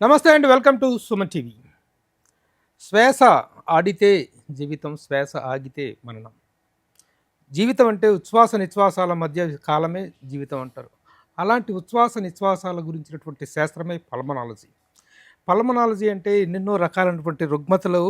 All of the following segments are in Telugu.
నమస్తే అండి, వెల్కమ్ టు సుమన్ టీవీ. శ్వాస ఆడితే జీవితం, శ్వాస ఆగితే మరణం. జీవితం అంటే ఉచ్ఛ్వాస నిశ్వాసాల మధ్య కాలమే జీవితం అంటారు. అలాంటి ఉచ్ఛ్వాస నిశ్వాసాల గురించినటువంటి శాస్త్రమే పల్మనాలజీ. పల్మనాలజీ అంటే ఎన్నెన్నో రకాలైనటువంటి రుగ్మతలు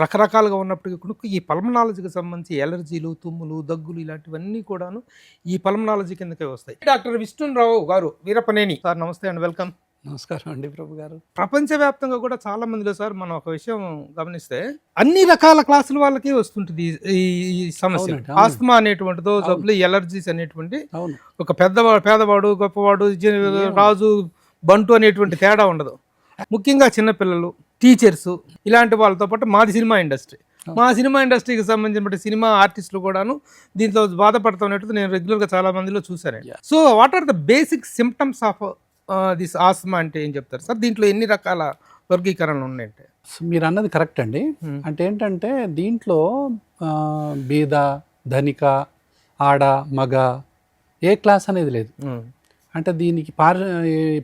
రకరకాలుగా ఉన్నప్పటికీ కూడా ఈ పల్మనాలజీకి సంబంధించి ఎలర్జీలు, తుమ్ములు, దగ్గులు ఇలాంటివన్నీ కూడాను ఈ పల్మనాలజీ కిందకే వస్తాయి. డాక్టర్ విష్ణురావు గారు వీరపనేని సార్, నమస్తే అండి, వెల్కమ్. నమస్కారం అండి ప్రభు గారు. ప్రపంచవ్యాప్తంగా కూడా చాలా మందిలో సార్ మనం ఒక విషయం గమనిస్తే అన్ని రకాల క్లాసుల వాళ్ళకి వస్తుంటుంది ఈ సమస్య. ఆస్తమా అనేటువంటిదో జబ్బులు, ఎలర్జీస్ అనేటువంటి ఒక పేదవాడు, గొప్పవాడు, రాజు, బంటు అనేటువంటి తేడా ఉండదు. ముఖ్యంగా చిన్నపిల్లలు, టీచర్స్ ఇలాంటి వాళ్ళతో పాటు మాది సినిమా ఇండస్ట్రీకి సంబంధించిన సినిమా ఆర్టిస్టులు కూడాను దీంట్లో బాధపడుతున్నట్టు నేను రెగ్యులర్గా చాలా మందిలో చూసాను. So what are the basic symptoms of this asthma అంటే ఏం చెప్తారు సార్? దీంట్లో ఎన్ని రకాల వర్గీకరణలు ఉన్నాయంటే? మీరు అన్నది కరెక్ట్ అండి. అంటే ఏంటంటే దీంట్లో బీద, ధనిక, ఆడ, మగ ఏ క్లాస్ అనేది లేదు. అంటే దీనికి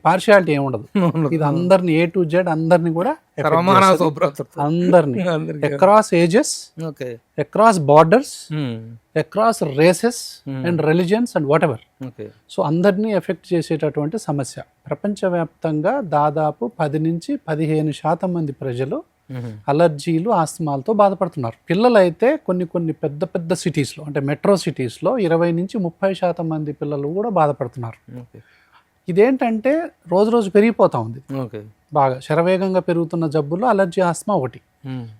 పార్షియాలిటీ ఏమి ఉండదు. ఇది అందరిని ఏ టు జెడ్ అందరిని కూడా అందరిని across ages, across borders, across races and religions and whatever. So అందరినీ ఎఫెక్ట్ చేసేటటువంటి సమస్య. ప్రపంచవ్యాప్తంగా దాదాపు 10 నుంచి 15% మంది ప్రజలు అలర్జీలు, ఆస్తమాలతో బాధపడుతున్నారు. పిల్లలు అయితే కొన్ని పెద్ద సిటీస్లో, అంటే మెట్రో సిటీస్లో 20 నుంచి 30% మంది పిల్లలు కూడా బాధపడుతున్నారు. ఇదేంటంటే రోజు పెరిగిపోతా ఉంది. బాగా శరవేగంగా పెరుగుతున్న జబ్బుల్లో అలర్జీ, ఆస్తమా ఒకటి.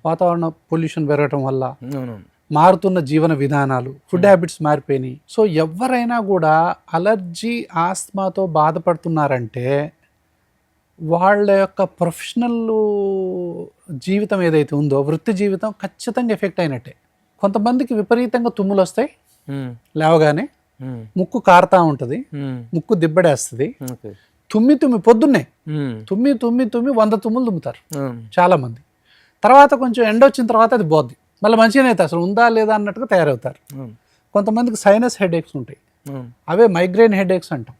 వాతావరణ పొల్యూషన్ పెరగటం వల్ల, మారుతున్న జీవన విధానాలు, ఫుడ్ హ్యాబిట్స్ మారిపోయినాయి. సో ఎవరైనా కూడా అలర్జీ, ఆస్తమాతో బాధపడుతున్నారంటే వాళ్ళ యొక్క ప్రొఫెషనల్ జీవితం ఏదైతే ఉందో, వృత్తి జీవితం ఖచ్చితంగా ఎఫెక్ట్ అయినట్టే. కొంతమందికి విపరీతంగా తుమ్ములు వస్తాయి, లేవగానే ముక్కు కారుతా ఉంటుంది, ముక్కు దిబ్బడేస్తుంది, తుమ్మి పొద్దున్నే తుమ్మి 100 తుమ్ములు తుమ్ముతారు చాలా మంది. తర్వాత కొంచెం ఎండ వచ్చిన తర్వాత అది పోద్ది, మళ్ళీ మంచిగానే అయితే అసలు ఉందా లేదా అన్నట్టుగా తయారవుతారు. కొంతమందికి సైనస్ హెడేక్స్ ఉంటాయి, అవే మైగ్రేన్ హెడేక్స్ అంటాం.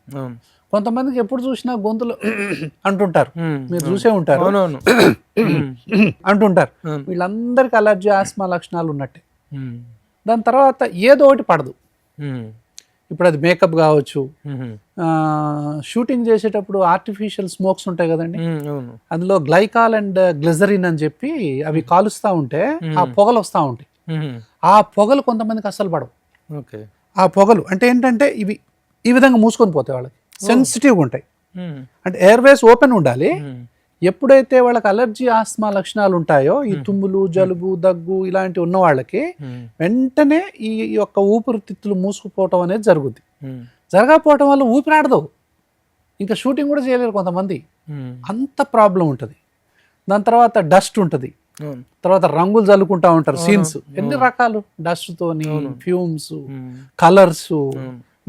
కొంతమందికి ఎప్పుడు చూసినా గొంతులు అంటుంటారు, మీరు చూసే ఉంటారు, అంటుంటారు. వీళ్ళందరికీ అలర్జీ, ఆస్మా లక్షణాలు ఉన్నట్టే. దాని తర్వాత ఏదో ఒకటి పడదు. ఇప్పుడు అది మేకప్ కావచ్చు, షూటింగ్ చేసేటప్పుడు ఆర్టిఫిషియల్ స్మోక్స్ ఉంటాయి కదండి, అందులో గ్లైకాల్ అండ్ గ్లిజరిన్ అని చెప్పి అవి కాలుస్తూ ఉంటే ఆ పొగలు వస్తూ ఉంటాయి. ఆ పొగలు కొంతమందికి అస్సలు పడవు. ఆ పొగలు అంటే ఏంటంటే ఇవి ఈ విధంగా మూసుకొని పోతాయి, వాళ్ళకి సెన్సిటివ్గా ఉంటాయి. అంటే ఎయిర్వేస్ ఓపెన్ ఉండాలి. ఎప్పుడైతే వాళ్ళకి అలర్జీ, ఆస్మా లక్షణాలు ఉంటాయో, ఈ తుమ్ములు, జలుబు, దగ్గు ఇలాంటివి ఉన్న వాళ్ళకి వెంటనే ఈ యొక్క ఊపిరితిత్తులు మూసుకుపోవటం అనేది జరుగుద్ది. జరగకపోవటం వల్ల ఊపిరాడదు, ఇంకా షూటింగ్ కూడా చేయలేరు కొంతమంది, అంత ప్రాబ్లం ఉంటుంది. దాని తర్వాత డస్ట్ ఉంటుంది, తర్వాత రంగులు చల్లుకుంటా ఉంటారు, సీన్స్ ఎన్ని రకాలు, డస్ట్ తోని, ఫ్యూమ్స్, కలర్స్,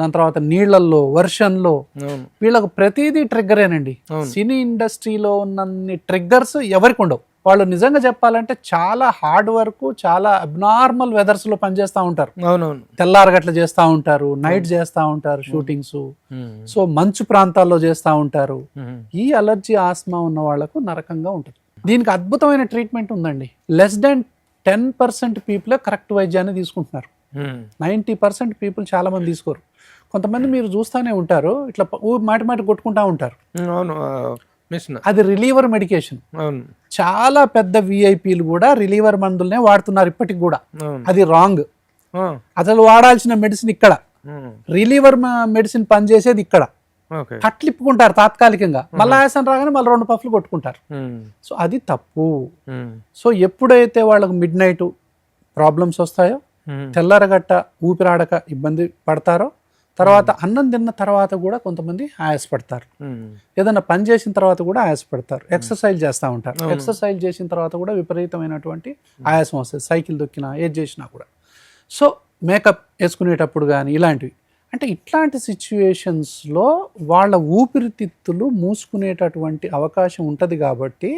దాని తర్వాత నీళ్లలో, వర్షంలో, వీళ్ళకు ప్రతిదీ ట్రిగ్గరేనండి. సినీ ఇండస్ట్రీలో ఉన్నన్ని ట్రిగ్గర్స్ ఎవరికి ఉండవు. వాళ్ళు నిజంగా చెప్పాలంటే చాలా హార్డ్ వర్క్, చాలా అబ్నార్మల్ వెదర్స్ లో పనిచేస్తూ ఉంటారు. తెల్లారగట్ల చేస్తూ ఉంటారు, నైట్ చేస్తూ ఉంటారు షూటింగ్స్. సో మంచు ప్రాంతాల్లో చేస్తూ ఉంటారు. ఈ అలర్జీ, ఆస్మా ఉన్న వాళ్లకు నరకంగా ఉంటుంది. దీనికి అద్భుతమైన ట్రీట్మెంట్ ఉందండి. లెస్ దాన్ 10% పీపులే కరెక్ట్ వైద్యాన్ని తీసుకుంటున్నారు. 90% పీపుల్ చాలా మంది తీసుకోరు. కొంతమంది మీరు చూస్తూనే ఉంటారు, ఇట్లా మాటి కొట్టుకుంటా ఉంటారు. అది రిలీవర్ మెడికేషన్. చాలా పెద్ద విఐపీలు కూడా రిలీవర్ మందులనే వాడుతున్నారు ఇప్పటికి కూడా. అది రాంగ్. అసలు వాడాల్సిన మెడిసిన్ ఇక్కడ, రిలీవర్ మెడిసిన్ పనిచేసేది ఇక్కడ. కట్లిప్పుకుంటారు తాత్కాలికంగా, మళ్ళీ ఆయాసం రాగానే మళ్ళీ 2 పఫ్లు కొట్టుకుంటారు. సో అది తప్పు. సో ఎప్పుడైతే వాళ్ళకు మిడ్ నైట్ ప్రాబ్లమ్స్ వస్తాయో, తెల్లరగట్ట ఊపిరాడక ఇబ్బంది పడతారో, తర్వాత అన్నం తిన్న తర్వాత కూడా కొంతమంది ఆయాసపడతారు, ఏదైనా పని చేసిన తర్వాత కూడా ఆయాసపడతారు, ఎక్సర్సైజ్ చేస్తూ ఉంటారు, ఎక్సర్సైజ్ చేసిన తర్వాత కూడా విపరీతమైనటువంటి ఆయాసం వస్తుంది, సైకిల్ దొక్కినా ఏది చేసినా కూడా. సో మేకప్ వేసుకునేటప్పుడు కానీ ఇలాంటివి, అంటే ఇట్లాంటి సిచ్యువేషన్స్లో వాళ్ళ ఊపిరితిత్తులు మూసుకునేటటువంటి అవకాశం ఉంటుంది. కాబట్టి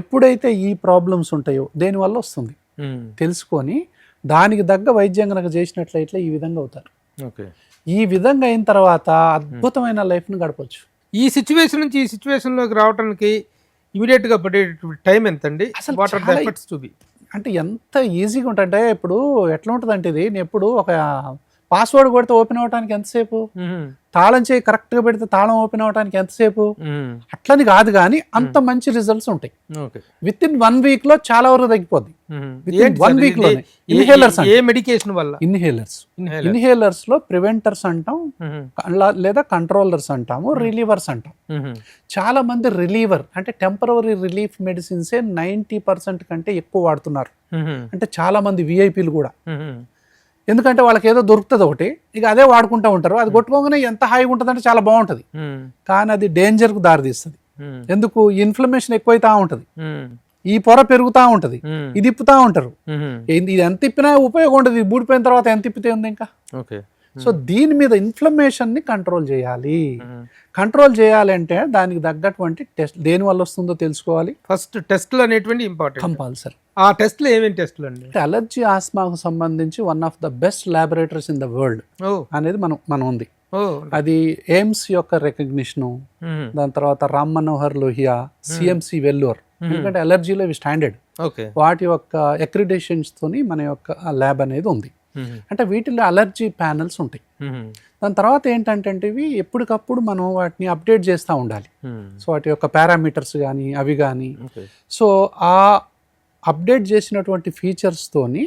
ఎప్పుడైతే ఈ ప్రాబ్లమ్స్ ఉంటాయో దేనివల్ల వస్తుంది తెలుసుకొని దానికి తగ్గ వైద్యం కనుక చేసినట్లయితే ఈ విధంగా అవుతారు. ఈ విధంగా అయిన తర్వాత అద్భుతమైన లైఫ్ను గడపచ్చు. ఈ సిచ్యువేషన్ నుంచి ఈ సిచ్యువేషన్లోకి రావడానికి ఇమీడియట్ గా పడే టైం ఎంత అండి? అసలు what are the efforts to be? అంటే ఎంత ఈజీగా ఉంటుందంటే ఇప్పుడు ఎట్లా ఉంటుంది అంటే ఇది నేను ఎప్పుడు ఒక పాస్వర్డ్ కొడితే ఓపెన్ అవ్వడానికి ఎంతసేపు, తాళం చేయి కరెక్ట్ గా పెడితే తాళం ఓపెన్ అవ్వడానికి ఎంతసేపు, అట్లని కాదు కానీ అంత మంచి రిజల్ట్స్ ఉంటాయి. విత్ ఇన్ 1 week లో చాలా వరకు తగ్గిపోద్ది. Within 1 week లోనే. ఇన్హేలర్స్, ఏ మెడికేషన్ వల్ల? ఇన్హేలర్స్ లో ప్రివెంటర్స్ అంటాం, లేదా కంట్రోలర్స్ అంటాము, రిలీవర్స్ అంటాం. చాలా మంది రిలీవర్ అంటే టెంపరరీ రిలీఫ్ మెడిసిన్సే 90% కంటే ఎక్కువ వాడుతున్నారు. అంటే చాలా మంది విఐపీలు కూడా. ఎందుకంటే వాళ్ళకి ఏదో దొరుకుతుంది ఒకటి, ఇక అదే వాడుకుంటూ ఉంటారు. అది కొట్టుకోగానే ఎంత హాయిగా ఉంటుంది అంటే చాలా బాగుంటుంది, కానీ అది డేంజర్కు దారితీస్తుంది. ఎందుకు? ఇన్ఫ్లమేషన్ ఎక్కువైతా ఉంటుంది, ఈ పొర పెరుగుతూ ఉంటుంది, ఇది తిప్పుతా ఉంటారు. ఇది ఎంత తిప్పినా ఉపయోగం ఉంటుంది, బూడిపోయిన తర్వాత ఎంత తిప్పితే ఉంది ఇంకా. సో దీని మీద ఇన్ఫ్లమేషన్ ని కంట్రోల్ చేయాలి. కంట్రోల్ చేయాలంటే దానికి తగ్గటువంటి టెస్ట్ దేని వల్ల వస్తుందో తెలుసుకోవాలి. ఫస్ట్ టెస్ట్లు అనేటువంటి ఇంపార్టెంట్, కంపల్సరీ. ఆ టెస్ట్లు ఏమేమి టెస్ట్లు అండి? అలర్జీ ఆస్మాకు సంబంధించి one of the best laboratories in the world అనేది మనం ఉంది. అది ఎయిమ్స్ యొక్క రికగ్నిషను, దాని తర్వాత రామ్ మనోహర్ లోహియా, సిఎంసి వెల్లూర్. ఎందుకంటే అలర్జీలో ఇవి స్టాండర్డ్, వాటి యొక్క అక్రిడేషన్స్ తోని మన యొక్క ల్యాబ్ అనేది ఉంది. అంటే వీటిలో అలర్జీ ప్యానల్స్ ఉంటాయి. దాని తర్వాత ఏంటంటే ఇవి ఎప్పటికప్పుడు మనం వాటిని అప్డేట్ చేస్తూ ఉండాలి. సో వాటి యొక్క పారామీటర్స్ కానీ అవి కానీ. సో ఆ అప్డేట్ చేసినటువంటి ఫీచర్స్తోని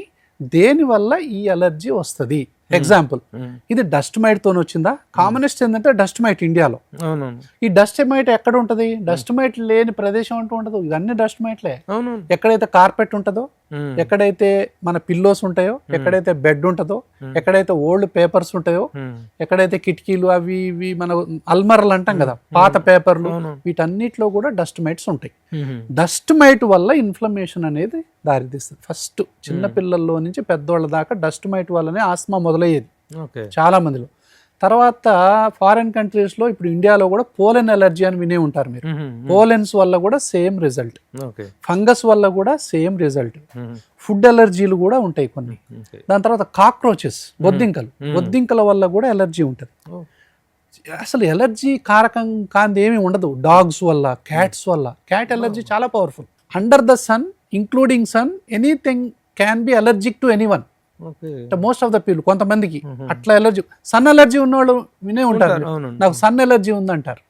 దేనివల్ల ఈ అలర్జీ వస్తుంది. ఎగ్జాంపుల్, ఇది డస్ట్ మైట్ తోని వచ్చిందా? కామనెస్ట్ ఏంటంటే డస్ట్ మైట్ ఇండియాలో. ఈ డస్ట్ మైట్ ఎక్కడ ఉంటది? డస్ట్ మైట్ లేని ప్రదేశం అంటూ ఉండదు, ఇవన్నీ డస్ట్ మైట్లే. ఎక్కడైతే కార్పెట్ ఉంటుందో, ఎక్కడైతే మన పిల్లోస్ ఉంటాయో, ఎక్కడైతే బెడ్ ఉంటుందో, ఎక్కడైతే ఓల్డ్ పేపర్స్ ఉంటాయో, ఎక్కడైతే కిటికీలు అవి ఇవి మన అల్మర్లు అంటాం కదా, పాత పేపర్లు, వీటన్నిటిలో కూడా డస్ట్ మైట్స్ ఉంటాయి. డస్ట్ మైట్ వల్ల ఇన్ఫ్లమేషన్ అనేది దారితీస్తుంది. ఫస్ట్ చిన్న పిల్లల్లో నుంచి పెద్దవాళ్ళ దాకా డస్ట్ మైట్ వల్లనే ఆస్మా మొదలయ్యేది చాలా మందిలో. తర్వాత ఫారెన్ కంట్రీస్ లో, ఇప్పుడు ఇండియాలో కూడా పోలెన్ అలర్జీ అని వినే ఉంటారు మీరు. పోలెన్స్ వల్ల కూడా సేమ్ రిజల్ట్, ఫంగస్ వల్ల కూడా సేమ్ రిజల్ట్, ఫుడ్ అలర్జీలు కూడా ఉంటాయి కొన్ని. దాని తర్వాత కాక్రోచెస్, బొద్దింకల వల్ల కూడా ఎలర్జీ ఉంటుంది. అసలు ఎలర్జీ కారకం కాంతి ఏమీ ఉండదు. డాగ్స్ వల్ల, క్యాట్స్ వల్ల. క్యాట్ ఎలర్జీ చాలా powerful. Under the sun, including sun, anything can be allergic to anyone. Most of the people, కొంతమందికి అట్లా ఎలర్జీ. సన్ ఎలర్జీ ఉన్నవాళ్ళు వినే ఉంటారు, నాకు సన్ ఎలర్జీ ఉందంటారు.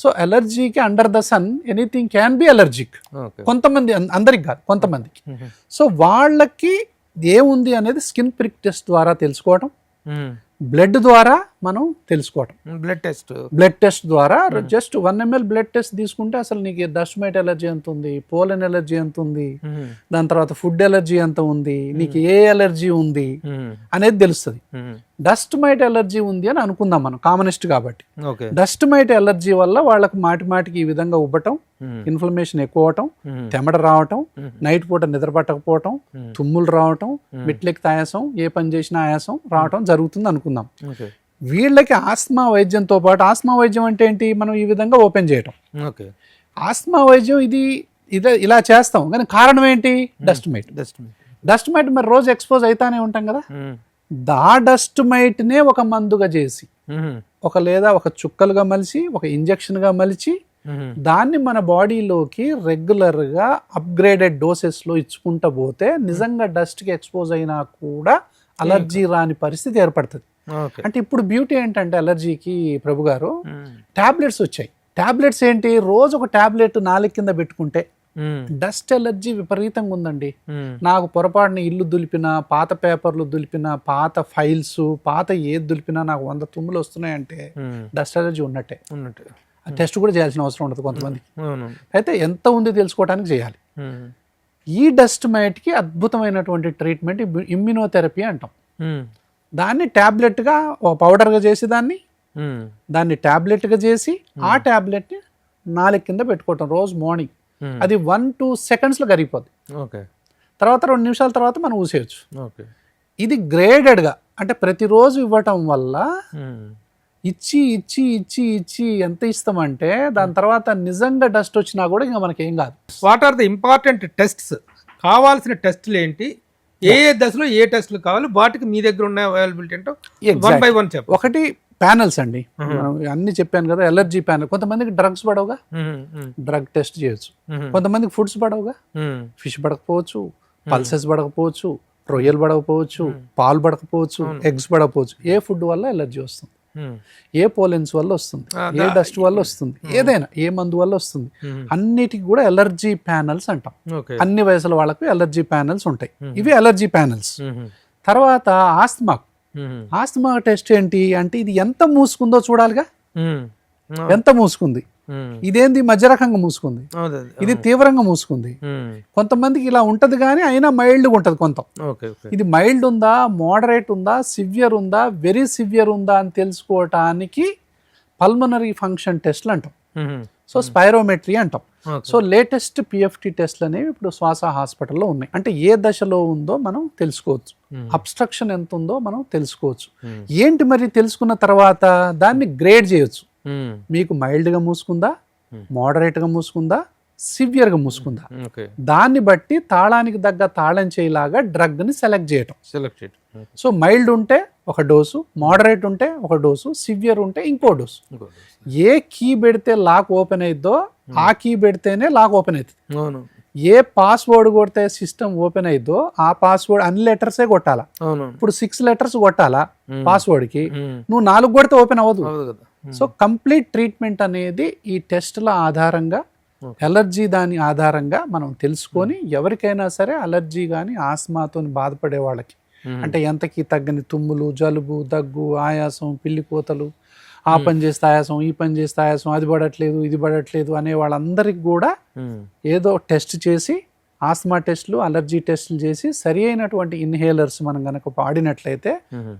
సో ఎలర్జీకి under the sun anything can be allergic. కొంతమంది, అందరికి కాదు, కొంతమందికి. సో వాళ్ళకి ఏముంది అనేది స్కిన్ ప్రిక్ టెస్ట్ ద్వారా తెలుసుకోవటం, బ్లడ్ ద్వారా మనం తెలుసుకోవటం. బ్లడ్ టెస్ట్ ద్వారా జస్ట్ 1 ml బ్లడ్ టెస్ట్ తీసుకుంటే అసలు నీకు డస్ట్ మైట్ ఎలర్జీ ఎంత ఉంది, పోలెన్ ఎలర్జీ ఎంత ఉంది, దాని తర్వాత ఫుడ్ ఎలర్జీ ఎంత ఉంది, నీకు ఏ ఎలర్జీ ఉంది అనేది తెలుస్తుంది. డస్ట్ మైట్ ఎలర్జీ ఉంది అని అనుకుందాం మనం, కామనిస్ట్ కాబట్టి. డస్ట్ మైట్ ఎలర్జీ వల్ల వాళ్ళకి మాటికి ఈ విధంగా ఉబ్బటం, ఇన్ఫ్లమేషన్ ఎక్కువ అవటం, తెమడ రావటం, నైట్ పూట నిద్ర పట్టకపోవటం, తుమ్ములు రావటం, మెట్లెక్కి ఆయాసం, ఏ పని చేసినా ఆయాసం రావటం జరుగుతుంది అనుకుందాం. వీళ్ళకి ఆస్మా వైద్యంతో పాటు, ఆస్మా వైద్యం అంటే ఏంటి, మనం ఈ విధంగా ఓపెన్ చేయటం. ఆస్మా వైద్యం ఇది ఇలా చేస్తాం, కానీ కారణం ఏంటి? Dust might. మరి రోజు ఎక్స్పోజ్ అవుతానే ఉంటాం కదా, దా డస్ట్ మైట్ నే ఒక మందుగా చేసి, లేదా ఒక చుక్కలుగా మలిచి, ఒక ఇంజెక్షన్ గా మలిచి, దాన్ని మన బాడీలోకి రెగ్యులర్ గా అప్గ్రేడెడ్ డోసెస్ లో ఇచ్చుకుంటూ పోతే నిజంగా డస్ట్ కి ఎక్స్పోజ్ అయినా కూడా అలర్జీ రాని పరిస్థితి ఏర్పడుతుంది. అంటే ఇప్పుడు బ్యూటీ ఏంటంటే అలర్జీకి ప్రభు గారు, టాబ్లెట్స్ వచ్చాయి. టాబ్లెట్స్ ఏంటి, రోజు ఒక టాబ్లెట్ నాలుగు కింద పెట్టుకుంటే డస్ట్ ఎలర్జీ విపరీతంగా ఉందండి, నాకు పొరపాటున ఇల్లు దులిపినా, పాత పేపర్లు దులిపినా, పాత ఫైల్స్, పాత ఏది దులిపినా నాకు 100 తుమ్ములు వస్తున్నాయంటే డస్ట్ ఎలర్జీ ఉన్నట్టే. టెస్ట్ కూడా చేయాల్సిన అవసరం ఉండదు కొంతమందికి. అయితే ఎంత ఉంది తెలుసుకోవడానికి చేయాలి. ఈ డస్ట్ మైట్ కి అద్భుతమైనటువంటి ట్రీట్మెంట్ ఇమ్యూనోథెరపీ అంటాం. దాన్ని టాబ్లెట్ గా, ఒక పౌడర్ గా చేసి దాన్ని టాబ్లెట్ గా చేసి, ఆ టాబ్లెట్ ని నాలుగు కింద పెట్టుకోవటం రోజు మార్నింగ్. అది 1-2 seconds లో కరిగిపోద్ది. తర్వాత 2 నిమిషాల తర్వాత మనం ఊసేయచ్చు. ఇది గ్రేడెడ్ గా, అంటే ప్రతిరోజు ఇవ్వటం వల్ల ఇచ్చి ఇచ్చి ఇచ్చి ఇచ్చి ఎంత ఇస్తామంటే దాని తర్వాత నిజంగా డస్ట్ వచ్చినా కూడా ఇంకా మనకి ఏం కాదు. What are the important tests? కావాల్సిన టెస్టులు ఏంటి, ఏ దశలో ఏ టెస్టులు కావాలి, వాటికి మీ దగ్గర ఉన్న అవైలబిలిటీ ఏంటో 1 by 1 చెప్పండి. ఒకటి ప్యానల్స్ అండి, అన్ని చెప్పాను కదా, ఎలర్జీ ప్యానల్. కొంతమందికి డ్రగ్స్ పడవుగా, డ్రగ్ టెస్ట్ చేయొచ్చు. కొంతమందికి ఫుడ్స్ పడవుగా, ఫిష్ పడకపోవచ్చు, పల్సెస్ పడకపోవచ్చు, రొయ్యలు పడకపోవచ్చు, పాలు పడకపోవచ్చు, ఎగ్స్ పడకపోవచ్చు. ఏ ఫుడ్ వల్ల ఎలర్జీ వస్తుంది, ఏ పోలెన్స్ వల్ల వస్తుంది, ఏ డస్ట్ వల్ల వస్తుంది, ఏదైనా ఏ మందు వల్ల వస్తుంది, అన్నిటికి కూడా ఎలర్జీ ప్యానల్స్ అంటాం. అన్ని వయసుల వాళ్ళకు ఎలర్జీ ప్యానల్స్ ఉంటాయి. ఇవి ఎలర్జీ ప్యానల్స్. తర్వాత ఆస్తమా టెస్ట్ ఏంటి అంటే ఇది ఎంత మూసుకుందో చూడాలిగా. ఎంత మూసుకుంది, ఇదేంది మధ్య రకంగా మూసుకుంది, ఇది తీవ్రంగా మూసుకుంది. కొంతమందికి ఇలా ఉంటది కానీ అయినా మైల్డ్గా ఉంటది. కొంత ఇది మైల్డ్ ఉందా, మోడరేట్ ఉందా, సివియర్ ఉందా, వెరీ సివియర్ ఉందా అని తెలుసుకోవటానికి పల్మనరీ ఫంక్షన్ టెస్ట్లు అంటాం. సో స్పైరోమెట్రీ అంటాం. సో లేటెస్ట్ పిఎఫ్టి టెస్ట్లు అనేవి ఇప్పుడు శ్వాస హాస్పిటల్లో ఉన్నాయి. అంటే ఏ దశలో ఉందో మనం తెలుసుకోవచ్చు, అబ్స్ట్రక్షన్ ఎంత ఉందో మనం తెలుసుకోవచ్చు. ఏంటి మరి తెలుసుకున్న తర్వాత దాన్ని గ్రేడ్ చేయొచ్చు. మీకు మైల్డ్గా మూసుకుందా, మోడరేట్గా మూసుకుందా, సివియర్గా మూసుకుందా, దాన్ని బట్టి తాళానికి తగ్గ తాళం చేయలాగా డ్రగ్ని సెలెక్ట్ చేయటం. సో మైల్డ్ ఉంటే ఒక డోసు, మోడరేట్ ఉంటే ఒక డోసు, సివియర్ ఉంటే ఇంకో డోసు. ఏ కీ పెడితే లాక్ ఓపెన్ అయిద్దో ఆ కీ పెడితేనే లాక్ ఓపెన్ అవుతుంది. ఏ పాస్వర్డ్ కొడితే సిస్టమ్ ఓపెన్ అయిద్దో ఆ పాస్వర్డ్ అన్ని లెటర్సే కొట్టాలా. ఇప్పుడు 6 లెటర్స్ కొట్టాలా పాస్వర్డ్ కి, నువ్వు 4 కొడితే ఓపెన్ అవ్వదు. సో కంప్లీట్ ట్రీట్మెంట్ అనేది ఈ టెస్ట్ల ఆధారంగా, ఎలర్జీ దాని ఆధారంగా మనం తెలుసుకొని ఎవరికైనా సరే అలర్జీ కానీ ఆస్మాతో బాధపడే వాళ్ళకి, అంటే ఎంతకి తగ్గని తుమ్ములు, జలుబు, దగ్గు, ఆయాసం, పిల్లి కోతలు, ఆ పని చేస్తే ఆయాసం, ఈ పని చేస్తే ఆయాసం, అది పడట్లేదు ఇది పడట్లేదు అనే వాళ్ళందరికీ కూడా ఏదో టెస్ట్ చేసి, ఆస్మా టెస్టులు, అలర్జీ టెస్టులు చేసి సరి అయినటువంటి ఇన్హేలర్స్ మనం కనుక వాడినట్లయితే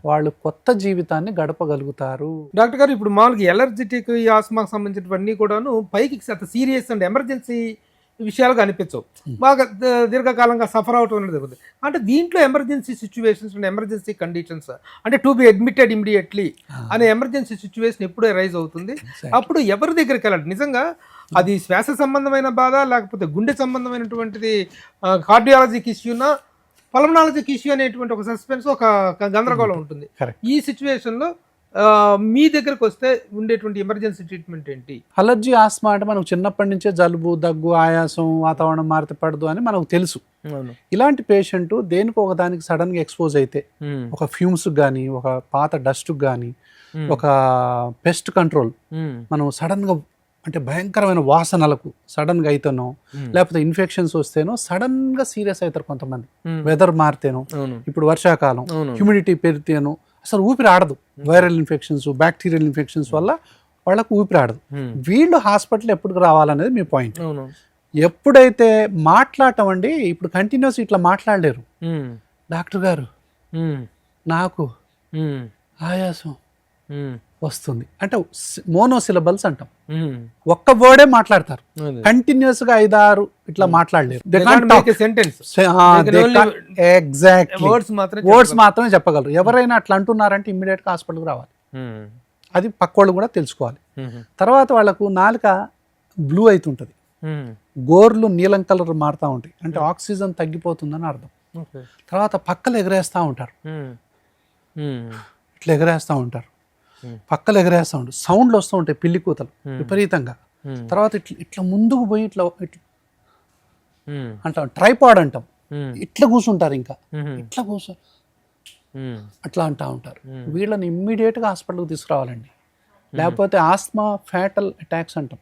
వాళ్ళు కొత్త జీవితాన్ని గడపగలుగుతారు. డాక్టర్ గారు, ఇప్పుడు మామూలుగా ఎలర్జిటిక్ ఈ ఆస్మాకు సంబంధించినవన్నీ కూడాను పైకి సీరియస్ అండ్ ఎమర్జెన్సీ విషయాలుగా అనిపించవు, బాగా దీర్ఘకాలంగా సఫర్ అవటం అనేది జరుగుతుంది. అంటే దీంట్లో emergency situations and emergency conditions, అంటే టు బి అడ్మిటెడ్ ఇమీడియట్లీ అనే ఎమర్జెన్సీ సిచ్యువేషన్ ఎప్పుడు రైజ్ అవుతుంది, అప్పుడు ఎవరి దగ్గరికి వెళ్ళాలి? నిజంగా అది శ్వాస సంబంధమైన బాధ, లేకపోతే గుండె సంబంధమైనటువంటిది కార్డియాలజీకి ఇష్యూనా, పల్మనాలజీకి ఇష్యూ అనేటువంటి ఒక సస్పెన్స్, ఒక గందరగోళం ఉంటుంది. ఈ సిచ్యువేషన్లో మీ దగ్గరకు వస్తే ఉండేటువంటి ఎమర్జెన్సీ ట్రీట్మెంట్ ఏంటి? అలర్జీ ఆస్మా అంటే మనకు చిన్నప్పటి నుంచే జలుబు, దగ్గు, ఆయాసం, వాతావరణం మారితే పడదు అని మనకు తెలుసు. ఇలాంటి పేషెంట్ దేనికి ఒక దానికి సడన్ గా ఎక్స్పోజ్ అయితే, ఒక ఫ్యూమ్స్ కానీ, ఒక పాత డస్ట్ కానీ, ఒక పెస్ట్ కంట్రోల్ మనం సడన్ గా అంటే భయంకరమైన వాసనలకు సడన్ గా అయితేనో, లేకపోతే ఇన్ఫెక్షన్స్ వస్తేనో సడన్ గా సీరియస్ అవుతారు కొంతమంది. వెదర్ మారితేనో, ఇప్పుడు వర్షాకాలం, హ్యూమిడిటీ పెరిగితేనో అసలు ఊపిరి ఆడదు. వైరల్ ఇన్ఫెక్షన్స్, బ్యాక్టీరియల్ ఇన్ఫెక్షన్స్ వల్ల వాళ్ళకు ఊపిరి ఆడదు. వీళ్ళు హాస్పిటల్ ఎప్పుడు రావాలనేది మీ పాయింట్. ఎప్పుడైతే మాట్లాడటం అండి, ఇప్పుడు కంటిన్యూస్ ఇట్లా మాట్లాడలేరు. డాక్టర్ గారు నాకు ఆయాసం వస్తుంది అంటే మోనోసిలబల్స్ అంటాం, ఒక్క వర్డే మాట్లాడతారు. కంటిన్యూస్ గా 5-6 ఇట్లా మాట్లాడలేరు. ఎగ్జాక్ట్లీ వర్డ్స్ మాత్రమే చెప్పగలరు. ఎవరైనా అట్లా అంటున్నారంటే ఇమ్మీడియట్ గా హాస్పిటల్కి రావాలి. అది పక్కోళ్ళు కూడా తెలుసుకోవాలి. తర్వాత వాళ్ళకు నాలుక బ్లూ అవుతుంటది, గోర్లు నీలం కలర్ మారుతూ ఉంటాయి, అంటే ఆక్సిజన్ తగ్గిపోతుందని అర్థం. తర్వాత పక్కలు ఎగరేస్తూ ఉంటారు, ఇట్లా ఎగరేస్తూ ఉంటారు, పక్కలు ఎగరేస్తూ ఉంటారు, సౌండ్లు వస్తూ ఉంటాయి, పిల్లి కూతలు విపరీతంగా. తర్వాత ఇట్లా ముందుకు పోయి ఇట్లా అంటాం, ట్రైపాడ్ అంటాం, ఇట్లా కూర్చుంటారు, ఇంకా ఇట్లా కూర్చో అట్లా అంటూ ఉంటారు. వీళ్ళని ఇమ్మీడియట్గా హాస్పిటల్కి తీసుకురావాలండి. లేకపోతే ఆస్మా ఫ్యాటల్ అటాక్స్ అంటాం,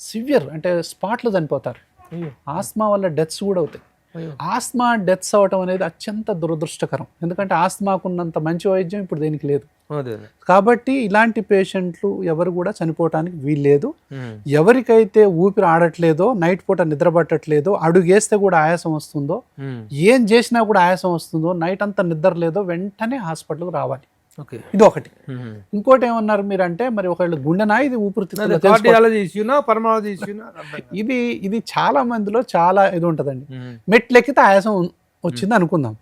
సివియర్ అంటే స్పాట్లో చనిపోతారు. ఆస్మా వల్ల డెత్స్ కూడా అవుతాయి. ఆస్మా డెత్స్ అవటం అనేది అత్యంత దురదృష్టకరం, ఎందుకంటే ఆస్మాకున్నంత మంచి వైద్యం ఇప్పుడు దేనికి లేదు. కాబట్టి ఇలాంటి పేషెంట్లు ఎవరు కూడా చనిపోవటానికి వీల్లేదు. ఎవరికైతే ఊపిరి ఆడట్లేదో, నైట్ పూట నిద్ర పట్టట్లేదో, అడుగేస్తే కూడా ఆయాసం వస్తుందో, ఏం చేసినా కూడా ఆయాసం వస్తుందో, నైట్ అంతా నిద్ర లేదో, వెంటనే హాస్పిటల్కి రావాలి. ఇది ఒకటి. ఇంకోటి ఏమన్నారు మీరంటే, మరి ఒకళ్ళు గుండెనా ఇది ఊపిరితిత్తులు, ఇది చాలా మందిలో చాలా ఇది ఉంటదండి. మెట్లెక్కితే ఆయాసం వచ్చింది అనుకుందాం,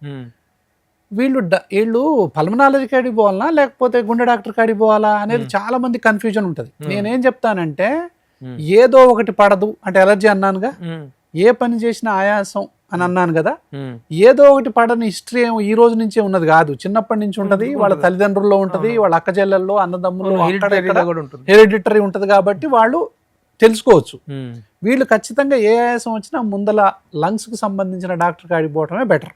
వీళ్ళు పల్మనాలజీ కాడికి పోవాలా లేకపోతే గుండె డాక్టర్ కాడికి పోవాలా అనేది చాలా మంది కన్ఫ్యూజన్ ఉంటుంది. నేనేం చెప్తానంటే, ఏదో ఒకటి పడదు అంటే ఎలర్జీ అన్నానుగా, ఏ పని చేసినా ఆయాసం అని అన్నాను కదా, ఏదో ఒకటి పడని హిస్టరీ ఏమో ఈ రోజు నుంచే ఉన్నది కాదు, చిన్నప్పటి నుంచి ఉంటది, వాళ్ళ తల్లిదండ్రుల్లో ఉంటది, వాళ్ళ అక్క చెల్లెల్లో అన్నదమ్ముల్లో హెరిడిటరీ ఉంటది కాబట్టి వాళ్ళు తెలుసుకోవచ్చు. వీళ్ళు ఖచ్చితంగా ఏ ఆయాసం వచ్చినా ముందల లంగ్స్ కు సంబంధించిన డాక్టర్ కాడికి పోవటమే బెటర్.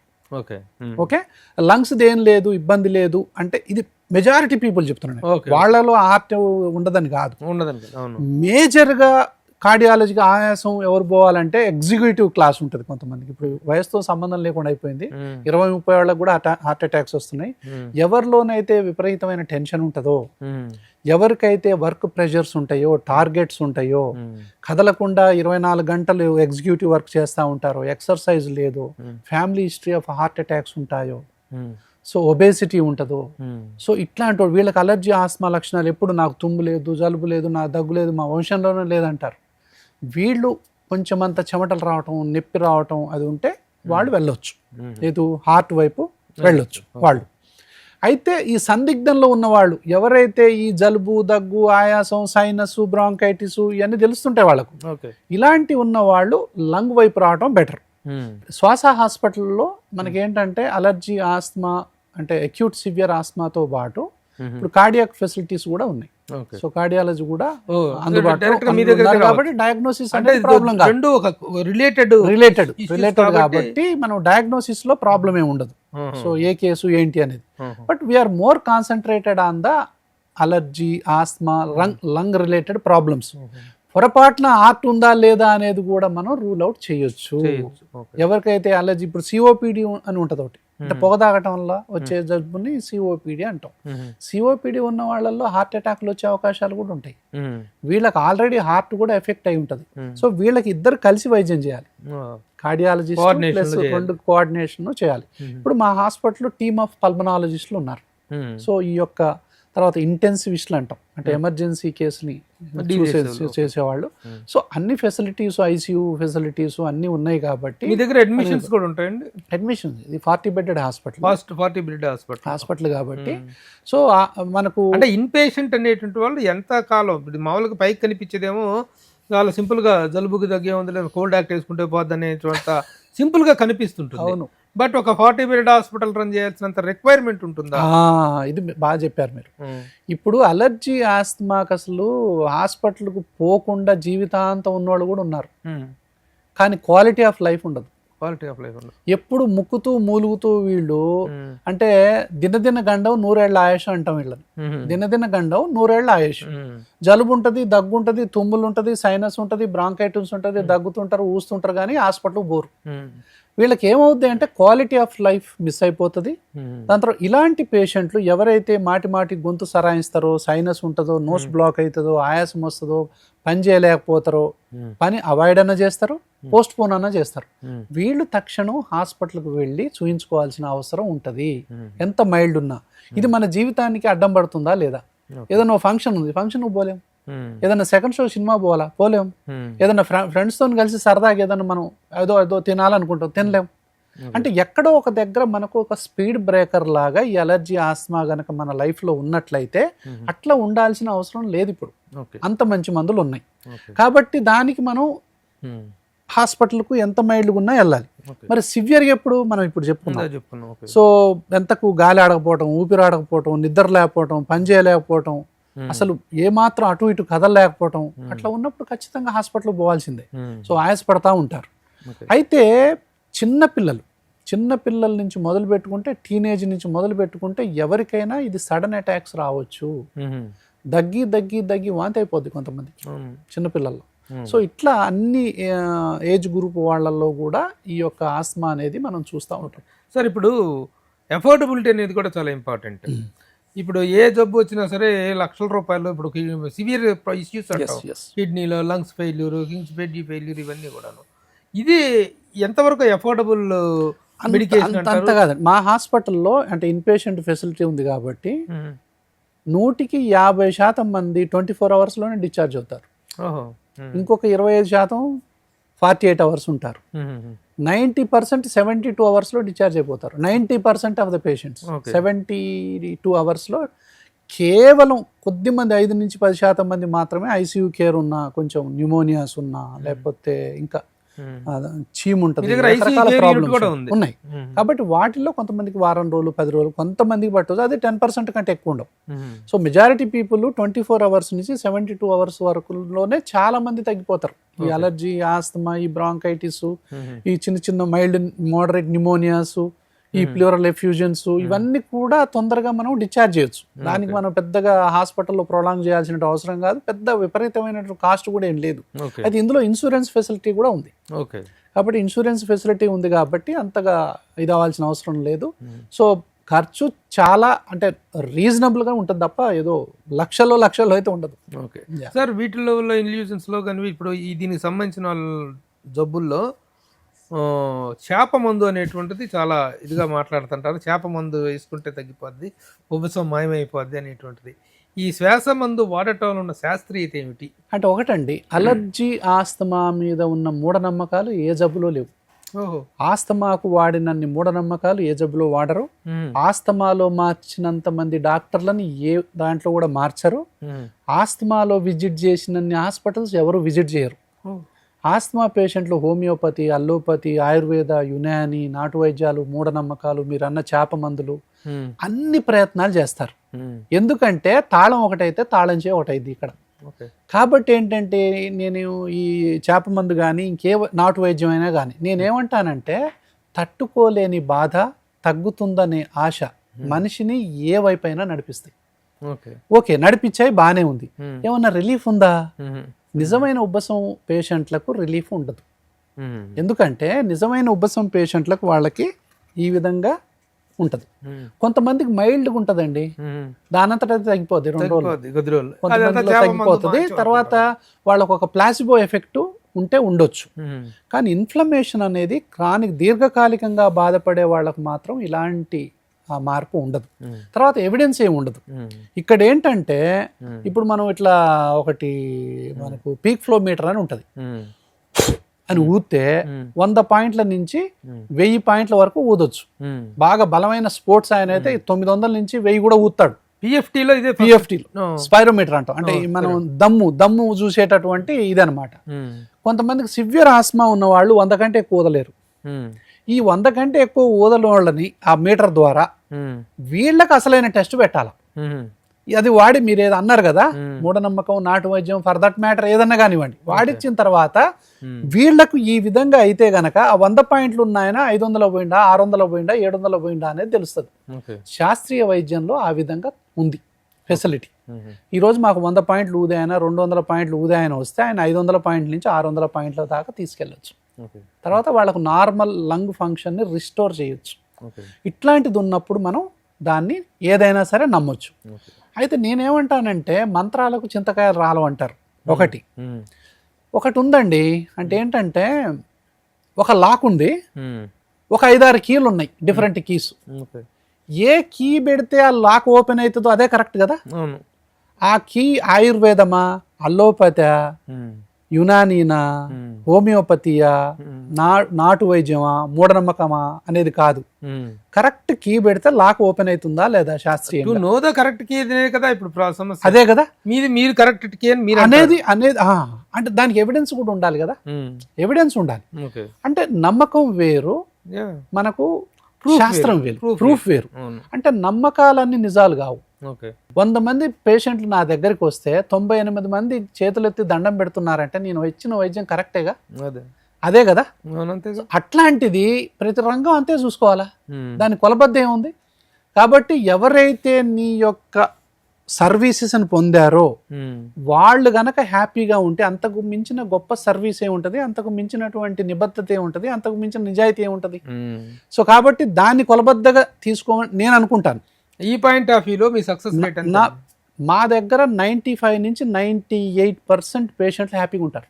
ఓకే, లంగ్స్ దేం లేదు ఇబ్బంది లేదు అంటే ఇది మెజారిటీ పీపుల్ చెప్తున్నాను. వాళ్ళలో హార్ట్ ఉండదని కాదు, మేజర్ గా కార్డియాలజీకి ఆయాసం ఎవరు పోవాలంటే ఎగ్జిక్యూటివ్ క్లాస్ ఉంటుంది కొంతమందికి. ఇప్పుడు వయసుతో సంబంధం లేకుండా అయిపోయింది, 20-30 ఏళ్ళకి కూడా హార్ట్ అటాక్స్ వస్తున్నాయి. ఎవరిలోనైతే విపరీతమైన టెన్షన్ ఉంటుందో, ఎవరికైతే వర్క్ ప్రెషర్స్ ఉంటాయో, టార్గెట్స్ ఉంటాయో, కదలకుండా 24 గంటలు ఎగ్జిక్యూటివ్ వర్క్ చేస్తూ ఉంటారో, ఎక్సర్సైజ్ లేదో, family history of heart attacks ఉంటాయో, సో ఒబేసిటీ ఉంటుందో, సో ఇట్లాంటి వీళ్ళకి అలర్జీ ఆస్మా లక్షణాలు ఎప్పుడు నాకు తుమ్ము లేదు, జలుబు లేదు, నా దగ్గు లేదు, మా వంశంలోనే లేదంటారు. వీళ్ళు కొంచెం అంత చెమటలు రావటం, నొప్పి రావటం అది ఉంటే వాళ్ళు వెళ్ళొచ్చు, లేదు హార్ట్ వైపు వెళ్ళొచ్చు వాళ్ళు. అయితే ఈ సందిగ్ధంలో ఉన్నవాళ్ళు ఎవరైతే ఈ జలుబు, దగ్గు, ఆయాసం, సైనస్, బ్రాంకైటిస్ ఇవన్నీ తెలుస్తుంటాయి వాళ్ళకు, ఇలాంటి ఉన్న వాళ్ళు లంగ్ వైపు రావటం బెటర్. శ్వాస హాస్పిటల్లో మనకేంటంటే అలర్జీ ఆస్మా అంటే అక్యూట్ సివియర్ ఆస్మాతో పాటు ఇప్పుడు కార్డియాక్ ఫెసిలిటీస్ కూడా ఉన్నాయి. సో కార్డియాలజీ కూడా అందుబాటులో కాబట్టి డయాగ్నోసిస్ అంటే ప్రాబ్లం కాదు, రిలేటెడ్ కాబట్టి మనం డయాగ్నోసిస్ లో ప్రాబ్లం ఏమి ఉండదు. సో ఏ కేసు ఏంటి అనేది, but we're more concentrated on the allergy, asthma, lung related problems. పొరపాటున హార్ట్ ఉందా లేదా అనేది కూడా మనం రూల్ అవుట్ చేయొచ్చు. ఎవరికైతే అలర్జీ, ఇప్పుడు సిఓపిడి అని ఉంటుంది ఒకటి, అంటే పొగ తాగటం వల్ల వచ్చే జబ్బుని సిఓపిడి అంటాం. సిఓపిడి ఉన్న వాళ్ళల్లో హార్ట్ అటాక్లు వచ్చే అవకాశాలు కూడా ఉంటాయి. వీళ్ళకి ఆల్రెడీ హార్ట్ కూడా ఎఫెక్ట్ అయి ఉంటుంది. సో వీళ్ళకి ఇద్దరు కలిసి వైద్యం చేయాలి, కార్డియాలజిస్ట్ ప్లస్ రెండు కోఆర్డినేషన్ చేయాలి. ఇప్పుడు మా హాస్పిటల్లో టీమ్ ఆఫ్ పల్మనాలజిస్టులు ఉన్నారు. సో ఈ యొక్క తర్వాత ఇంటెన్సివిస్టులు అంటాం, అంటే ఎమర్జెన్సీ కేసుని చేసేవాళ్ళు. సో అన్ని ఫెసిలిటీస్, ఐసీయూ ఫెసిలిటీస్ అన్ని ఉన్నాయి కాబట్టి మీ దగ్గర అడ్మిషన్స్ కూడా ఉంటాయండి. అడ్మిషన్స్ ఇది 40 బెడెడ్ హాస్పిటల్, 40 బెడెడ్ హాస్పిటల్ కాబట్టి సో మనకు అంటే ఇన్ పేషెంట్ అనేటువంటి వాళ్ళు ఎంత కాలం మామూలుగా పైకి కనిపించేదేమో చాలా సింపుల్ గా జలుబుకి తగ్గే ఉంది, లేదు కోల్డ్ యాక్ట్ వేసుకుంటే పోద్ది అనేటువంటి సింపుల్ గా కనిపిస్తుంటుంది. అవును, బట్ ఒక 40 బెడ్ హాస్పిటల్ రన్ చేయాల్సినంత రిక్వైర్మెంట్ ఉంటుందా? ఇది బాగా చెప్పారు మీరు. ఇప్పుడు అలర్జీ ఆస్మాకి అసలు హాస్పిటల్కు పోకుండా జీవితాంతం ఉన్నవాళ్ళు కూడా ఉన్నారు, కానీ క్వాలిటీ ఆఫ్ లైఫ్ ఉండదు. ఎప్పుడు ముక్కుతూ మూలుగుతూ వీళ్ళు అంటే దినదిన గండం 100 ఏళ్ల ఆయుష్ అంటాం వీళ్ళని. దినదిన గండం 100 ఏళ్ల ఆయుష్. జలుబు ఉంటది, దగ్గు ఉంటది, తుమ్ములు ఉంటది, సైనస్ ఉంటది, బ్రాంకైటిస్ ఉంటది, దగ్గుతుంటారు, ఊస్తుంటారు, కానీ హాస్పిటల్ బోరు. వీళ్ళకి ఏమవుద్ది అంటే క్వాలిటీ ఆఫ్ లైఫ్ మిస్ అయిపోతుంది. దాని తర్వాత ఇలాంటి పేషెంట్లు ఎవరైతే మాటి మాటి గొంతు సరాయిస్తారో, సైనస్ ఉంటుందో, నోస్ బ్లాక్ అవుతుందో, ఆయాసం వస్తుందో, పని చేయలేకపోతారో, పని అవాయిడ్ అన్నా చేస్తారు, పోస్ట్ పోన్ అన్నా చేస్తారు. వీళ్ళు తక్షణం హాస్పిటల్కి వెళ్ళి చూయించుకోవాల్సిన అవసరం ఉంటుంది, ఎంత మైల్డ్ ఉన్నా. ఇది మన జీవితానికి అడ్డం పడుతుందా లేదా? ఏదైనా ఫంక్షన్ ఉంది, ఫంక్షన్ పోలేం. ఏదైనా సెకండ్ షో సినిమా పోలేం. ఏదైనా ఫ్రెండ్స్ తో కలిసి సరదాగా ఏదైనా మనం ఏదో తినాలనుకుంటాం, తినలేం. అంటే ఎక్కడో ఒక దగ్గర మనకు ఒక స్పీడ్ బ్రేకర్ లాగా ఈ అలర్జీ, ఆస్మా గనక మన లైఫ్ లో ఉన్నట్లయితే అట్లా ఉండాల్సిన అవసరం లేదు. ఇప్పుడు అంత మంచి మందులు ఉన్నాయి కాబట్టి దానికి మనం హాస్పిటల్కు ఎంత మైల్డ్గా ఉన్నా వెళ్ళాలి. మరి సివియర్గా ఎప్పుడు మనం ఇప్పుడు చెప్పుకున్నాం. సో ఎంతకు గాలి ఆడకపోవటం, ఊపిరి ఆడకపోవటం, నిద్ర లేకపోవటం, పని చేయలేకపోవటం, అసలు ఏమాత్రం అటు ఇటు కదలలేకపోవటం, అట్లా ఉన్నప్పుడు ఖచ్చితంగా హాస్పిటల్ పోవాల్సిందే. సో ఆయాసపడతా ఉంటారు. అయితే చిన్న పిల్లల నుంచి మొదలు పెట్టుకుంటే, టీనేజ్ నుంచి మొదలు పెట్టుకుంటే ఎవరికైనా ఇది సడన్ అటాక్స్ రావచ్చు. దగ్గి వాంతి అయిపోద్ది కొంతమంది చిన్నపిల్లల్లో. సో ఇట్లా అన్ని ఏజ్ గ్రూప్ వాళ్ళల్లో కూడా ఈ యొక్క ఆస్మా అనేది మనం చూస్తూ ఉంటాం. సార్ ఇప్పుడు అఫోర్డబిలిటీ అనేది కూడా చాలా ఇంపార్టెంట్. ఇప్పుడు ఏ జబ్బు వచ్చినా సరే లక్షల రూపాయలు, ఇప్పుడు సివియర్ ఇష్యూస్ అంటాం, కిడ్నీలో లంగ్స్ ఫెయిల్యూర్, ఫెయిల్యూర్, ఇవన్నీ కూడాను. ఇది ఎంతవరకు అఫోర్డబుల్ మెడికేషన్? అంత కాదండి. మా హాస్పిటల్లో అంటే ఇన్ పేషెంట్ ఫెసిలిటీ ఉంది కాబట్టి 100% మంది 24 hours లోనే డిశ్చార్జ్ అవుతారు. ఇంకొక 25% 48 hours ఉంటారు. 90% 72 hours లో డిశ్చార్జ్ అయిపోతారు. 90% ఆఫ్ ద పేషెంట్స్ 72 hours లో కేవలం కొద్ది మంది 5 నుంచి 10% మంది మాత్రమే ఐసీయూ కేర్ ఉన్నా, కొంచెం న్యూమోనియాస్ ఉన్నా, లేకపోతే ఇంకా చీము ఉంటుంది, మీ దగ్గర రకరకాల ICU care unit ప్రాబ్లమ్స్ కూడా ఉంది. ఉన్నాయి. కాబట్టి వాటిల్లో కొంతమందికి వారం రోజులు 10 రోజులు, కొంతమందికి పట్టదు, అది 10% కంటే ఎక్కువ ఉండవు. సో మెజారిటీ పీపుల్ 24 అవర్స్ నుంచి 72 అవర్స్ వరకులోనే చాలా మంది తగ్గిపోతారు. ఈ అలర్జీ, ఆస్తమా, ఈ బ్రాంకైటిస్, ఈ చిన్న చిన్న మైల్డ్ మోడరేట్ న్యూమోనియాస్, ఈ ప్లూరల్ ఎఫ్యూజన్స్, ఇవన్నీ కూడా తొందరగా మనం డిశ్చార్జ్ చేయొచ్చు. దానికి మనం పెద్దగా హాస్పిటల్లో ప్రొలాంగ్ చేయాల్సిన అవసరం కాదు, పెద్ద విపరీతమైన కాస్ట్ కూడా ఏం లేదు. అయితే ఇందులో ఇన్సూరెన్స్ ఫెసిలిటీ కూడా ఉంది. కాబట్టి ఇన్సూరెన్స్ ఫెసిలిటీ ఉంది కాబట్టి అంతగా ఇది అవ్వాల్సిన అవసరం లేదు. సో ఖర్చు చాలా అంటే రీజనబుల్గా ఉంటుంది తప్ప ఏదో లక్షల్లో అయితే ఉండదు. ఓకే సార్, వీటిలో ఇల్యూజన్స్లో కానీ ఇప్పుడు దీనికి సంబంధించిన జబ్బుల్లో చేప మందు అనేటువంటిది చాలా ఇదిగా మాట్లాడుతుంటారు. చేప మందు వేసుకుంటే తగ్గిపోద్ది, ఉబ్బసం మాయమైపోద్ది అనేటువంటిది. ఈ శ్వాస మందు వాడటంలో ఉన్న శాస్త్రీయత ఏమిటి? అంటే ఒకటండి, అలర్జీ, ఆస్తమా మీద ఉన్న మూఢనమ్మకాలు ఏ జబ్బులో లేవు. ఆస్తమాకు వాడినన్ని మూఢనమ్మకాలు ఏ జబ్బులో వాడరు. ఆస్తమాలో మార్చినంత మంది డాక్టర్లని ఏ దాంట్లో కూడా మార్చరు. ఆస్తమాలో విజిట్ చేసినన్ని హాస్పిటల్స్ ఎవరు విజిట్ చేయరు. ఆస్తమా పేషెంట్లు హోమియోపతి, అల్లోపతి, ఆయుర్వేద, యునాని, నాటు వైద్యాలు, మూఢనమ్మకాలు, మీరు అన్న చేప మందులు, అన్ని ప్రయత్నాలు చేస్తారు. ఎందుకంటే తాళం ఒకటైతే తాళం చే ఒకటైంది ఇక్కడ. కాబట్టి ఏంటంటే నేను ఈ చేప మందు కానీ ఇంకే నాటు వైద్యం అయినా కానీ నేనేమంటానంటే, తట్టుకోలేని బాధ తగ్గుతుందనే ఆశ మనిషిని ఏ వైపైనా నడిపిస్తాయి. ఓకే, నడిపించాయి, బాగానే ఉంది. ఏమన్నా రిలీఫ్ ఉందా? నిజమైన ఉబ్బసం పేషెంట్లకు రిలీఫ్ ఉండదు. ఎందుకంటే నిజమైన ఉబ్బసం పేషెంట్లకు వాళ్ళకి ఈ విధంగా ఉంటుంది. కొంతమందికి మైల్డ్గా ఉంటుందండి, దానంతట తగ్గిపోద్ది, 2 రోజులు కొంతమందిలో తగ్గిపోతుంది. తర్వాత వాళ్ళకు ఒక ప్లాసిబో ఎఫెక్ట్ ఉంటే ఉండొచ్చు. కానీ ఇన్ఫ్లమేషన్ అనేది క్రానిక్ దీర్ఘకాలికంగా బాధపడే వాళ్ళకు మాత్రం ఇలాంటి ఆ మార్పు ఉండదు. తర్వాత ఎవిడెన్స్ ఏమి ఉండదు. ఇక్కడ ఏంటంటే ఇప్పుడు మనం ఇట్లా ఒకటి మనకు పీక్ ఫ్లో మీటర్ అని ఉంటుంది, అని ఊదితే 100 పాయింట్ల నుంచి 1000 పాయింట్ల వరకు ఊదొచ్చు. బాగా బలమైన స్పోర్ట్స్ ఆయన అయితే 900 నుంచి 1000 కూడా ఊతాడు. పిఎఫ్టీలో స్పైరోమీటర్ అంటాం. అంటే మనం దమ్ము చూసేటటువంటి ఇదనమాట. కొంతమందికి సివియర్ ఆస్మా ఉన్న వాళ్ళు 100 కంటే ఎక్కువ ఊదలేరు. ఈ 100 కంటే ఎక్కువ ఊదల వాళ్ళని ఆ మీటర్ ద్వారా వీళ్ళకి అసలైన టెస్ట్ పెట్టాలి. అది వాడి మీరు ఏదో అన్నారు కదా, మూఢనమ్మకం, నాటు వైద్యం, ఫర్ దట్ మ్యాటర్ ఏదన్నా కానివ్వండి, వాడిచ్చిన తర్వాత వీళ్లకు ఈ విధంగా అయితే గనక ఆ 100 పాయింట్లు ఉన్నాయన 500 పోయిందా, 600 పోయిందా, 700 పోయిందా అనేది తెలుస్తుంది. శాస్త్రీయ వైద్యంలో ఆ విధంగా ఉంది ఫెసిలిటీ. ఈ రోజు మాకు 100 పాయింట్లు ఊదాయన, 200 పాయింట్లు ఊదాయన వస్తే ఆయన 500 పాయింట్ల నుంచి 600 పాయింట్ల దాకా తీసుకెళ్ళచ్చు. తర్వాత వాళ్ళకు నార్మల్ లంగ్ ఫంక్షన్ని రిస్టోర్ చేయొచ్చు. ఇట్లాంటిది ఉన్నప్పుడు మనం దాన్ని ఏదైనా సరే నమ్మొచ్చు. అయితే నేనేమంటానంటే, మంత్రాలకు చింతకాయలు రాలు అంటారు. ఒకటి ఉందండి, అంటే ఏంటంటే ఒక లాక్ ఉంది, ఒక 5-6 కీలు ఉన్నాయి, డిఫరెంట్ కీస్. ఏ కీ పెడితే ఆ లాక్ ఓపెన్ అవుతుందో అదే కరెక్ట్ కదా. ఆ కీ ఆయుర్వేదమా, అల్లోపతి, యునానీనా, హోమియోపతియా, నాటు వైద్యమా, మూఢనమ్మకమా అనేది కాదు. కరెక్ట్ కీ పెడితే లాక్ ఓపెన్ అవుతుందా లేదా శాస్త్రీయంగా కరెక్ట్ కీ కదా ఇప్పుడు సమస్య. అదే కదా మీరు కరెక్ట్ కీ అనేది అంటే దానికి ఎవిడెన్స్ కూడా ఉండాలి కదా. ఎవిడెన్స్ ఉండాలి. అంటే నమ్మకం వేరు, మనకు శాస్త్రం వేరు, ప్రూఫ్ వేరు. అంటే నమ్మకాలన్నీ నిజాలు కావు. 100 మంది పేషెంట్లు నా దగ్గరికి వస్తే 98 మంది చేతులెత్తి దండం పెడుతున్నారంటే నేను ఇచ్చిన వైద్యం కరెక్టేగా. అదే కదా. అట్లాంటిది ప్రతి రంగం అంతే చూసుకోవాలా, దాని కొలబద్ద ఏముంది. కాబట్టి ఎవరైతే నీ యొక్క సర్వీసెస్ అని పొందారో వాళ్ళు గనక హ్యాపీగా ఉంటే అంతకు మించిన గొప్ప సర్వీస్ ఏముంటది, అంతకు మించినటువంటి నిబద్ధత ఏముంటది, అంతకు మించిన నిజాయితీ ఏముంటది. సో కాబట్టి దాన్ని కొలబద్దగా తీసుకోమని నేను అనుకుంటాను. ఈ పాయింట్ ఆఫ్ వ్యూలో మీ సక్సెస్ రేట్ మా దగ్గర 95 నుంచి 98% పేషెంట్లు హ్యాపీగా ఉంటారు.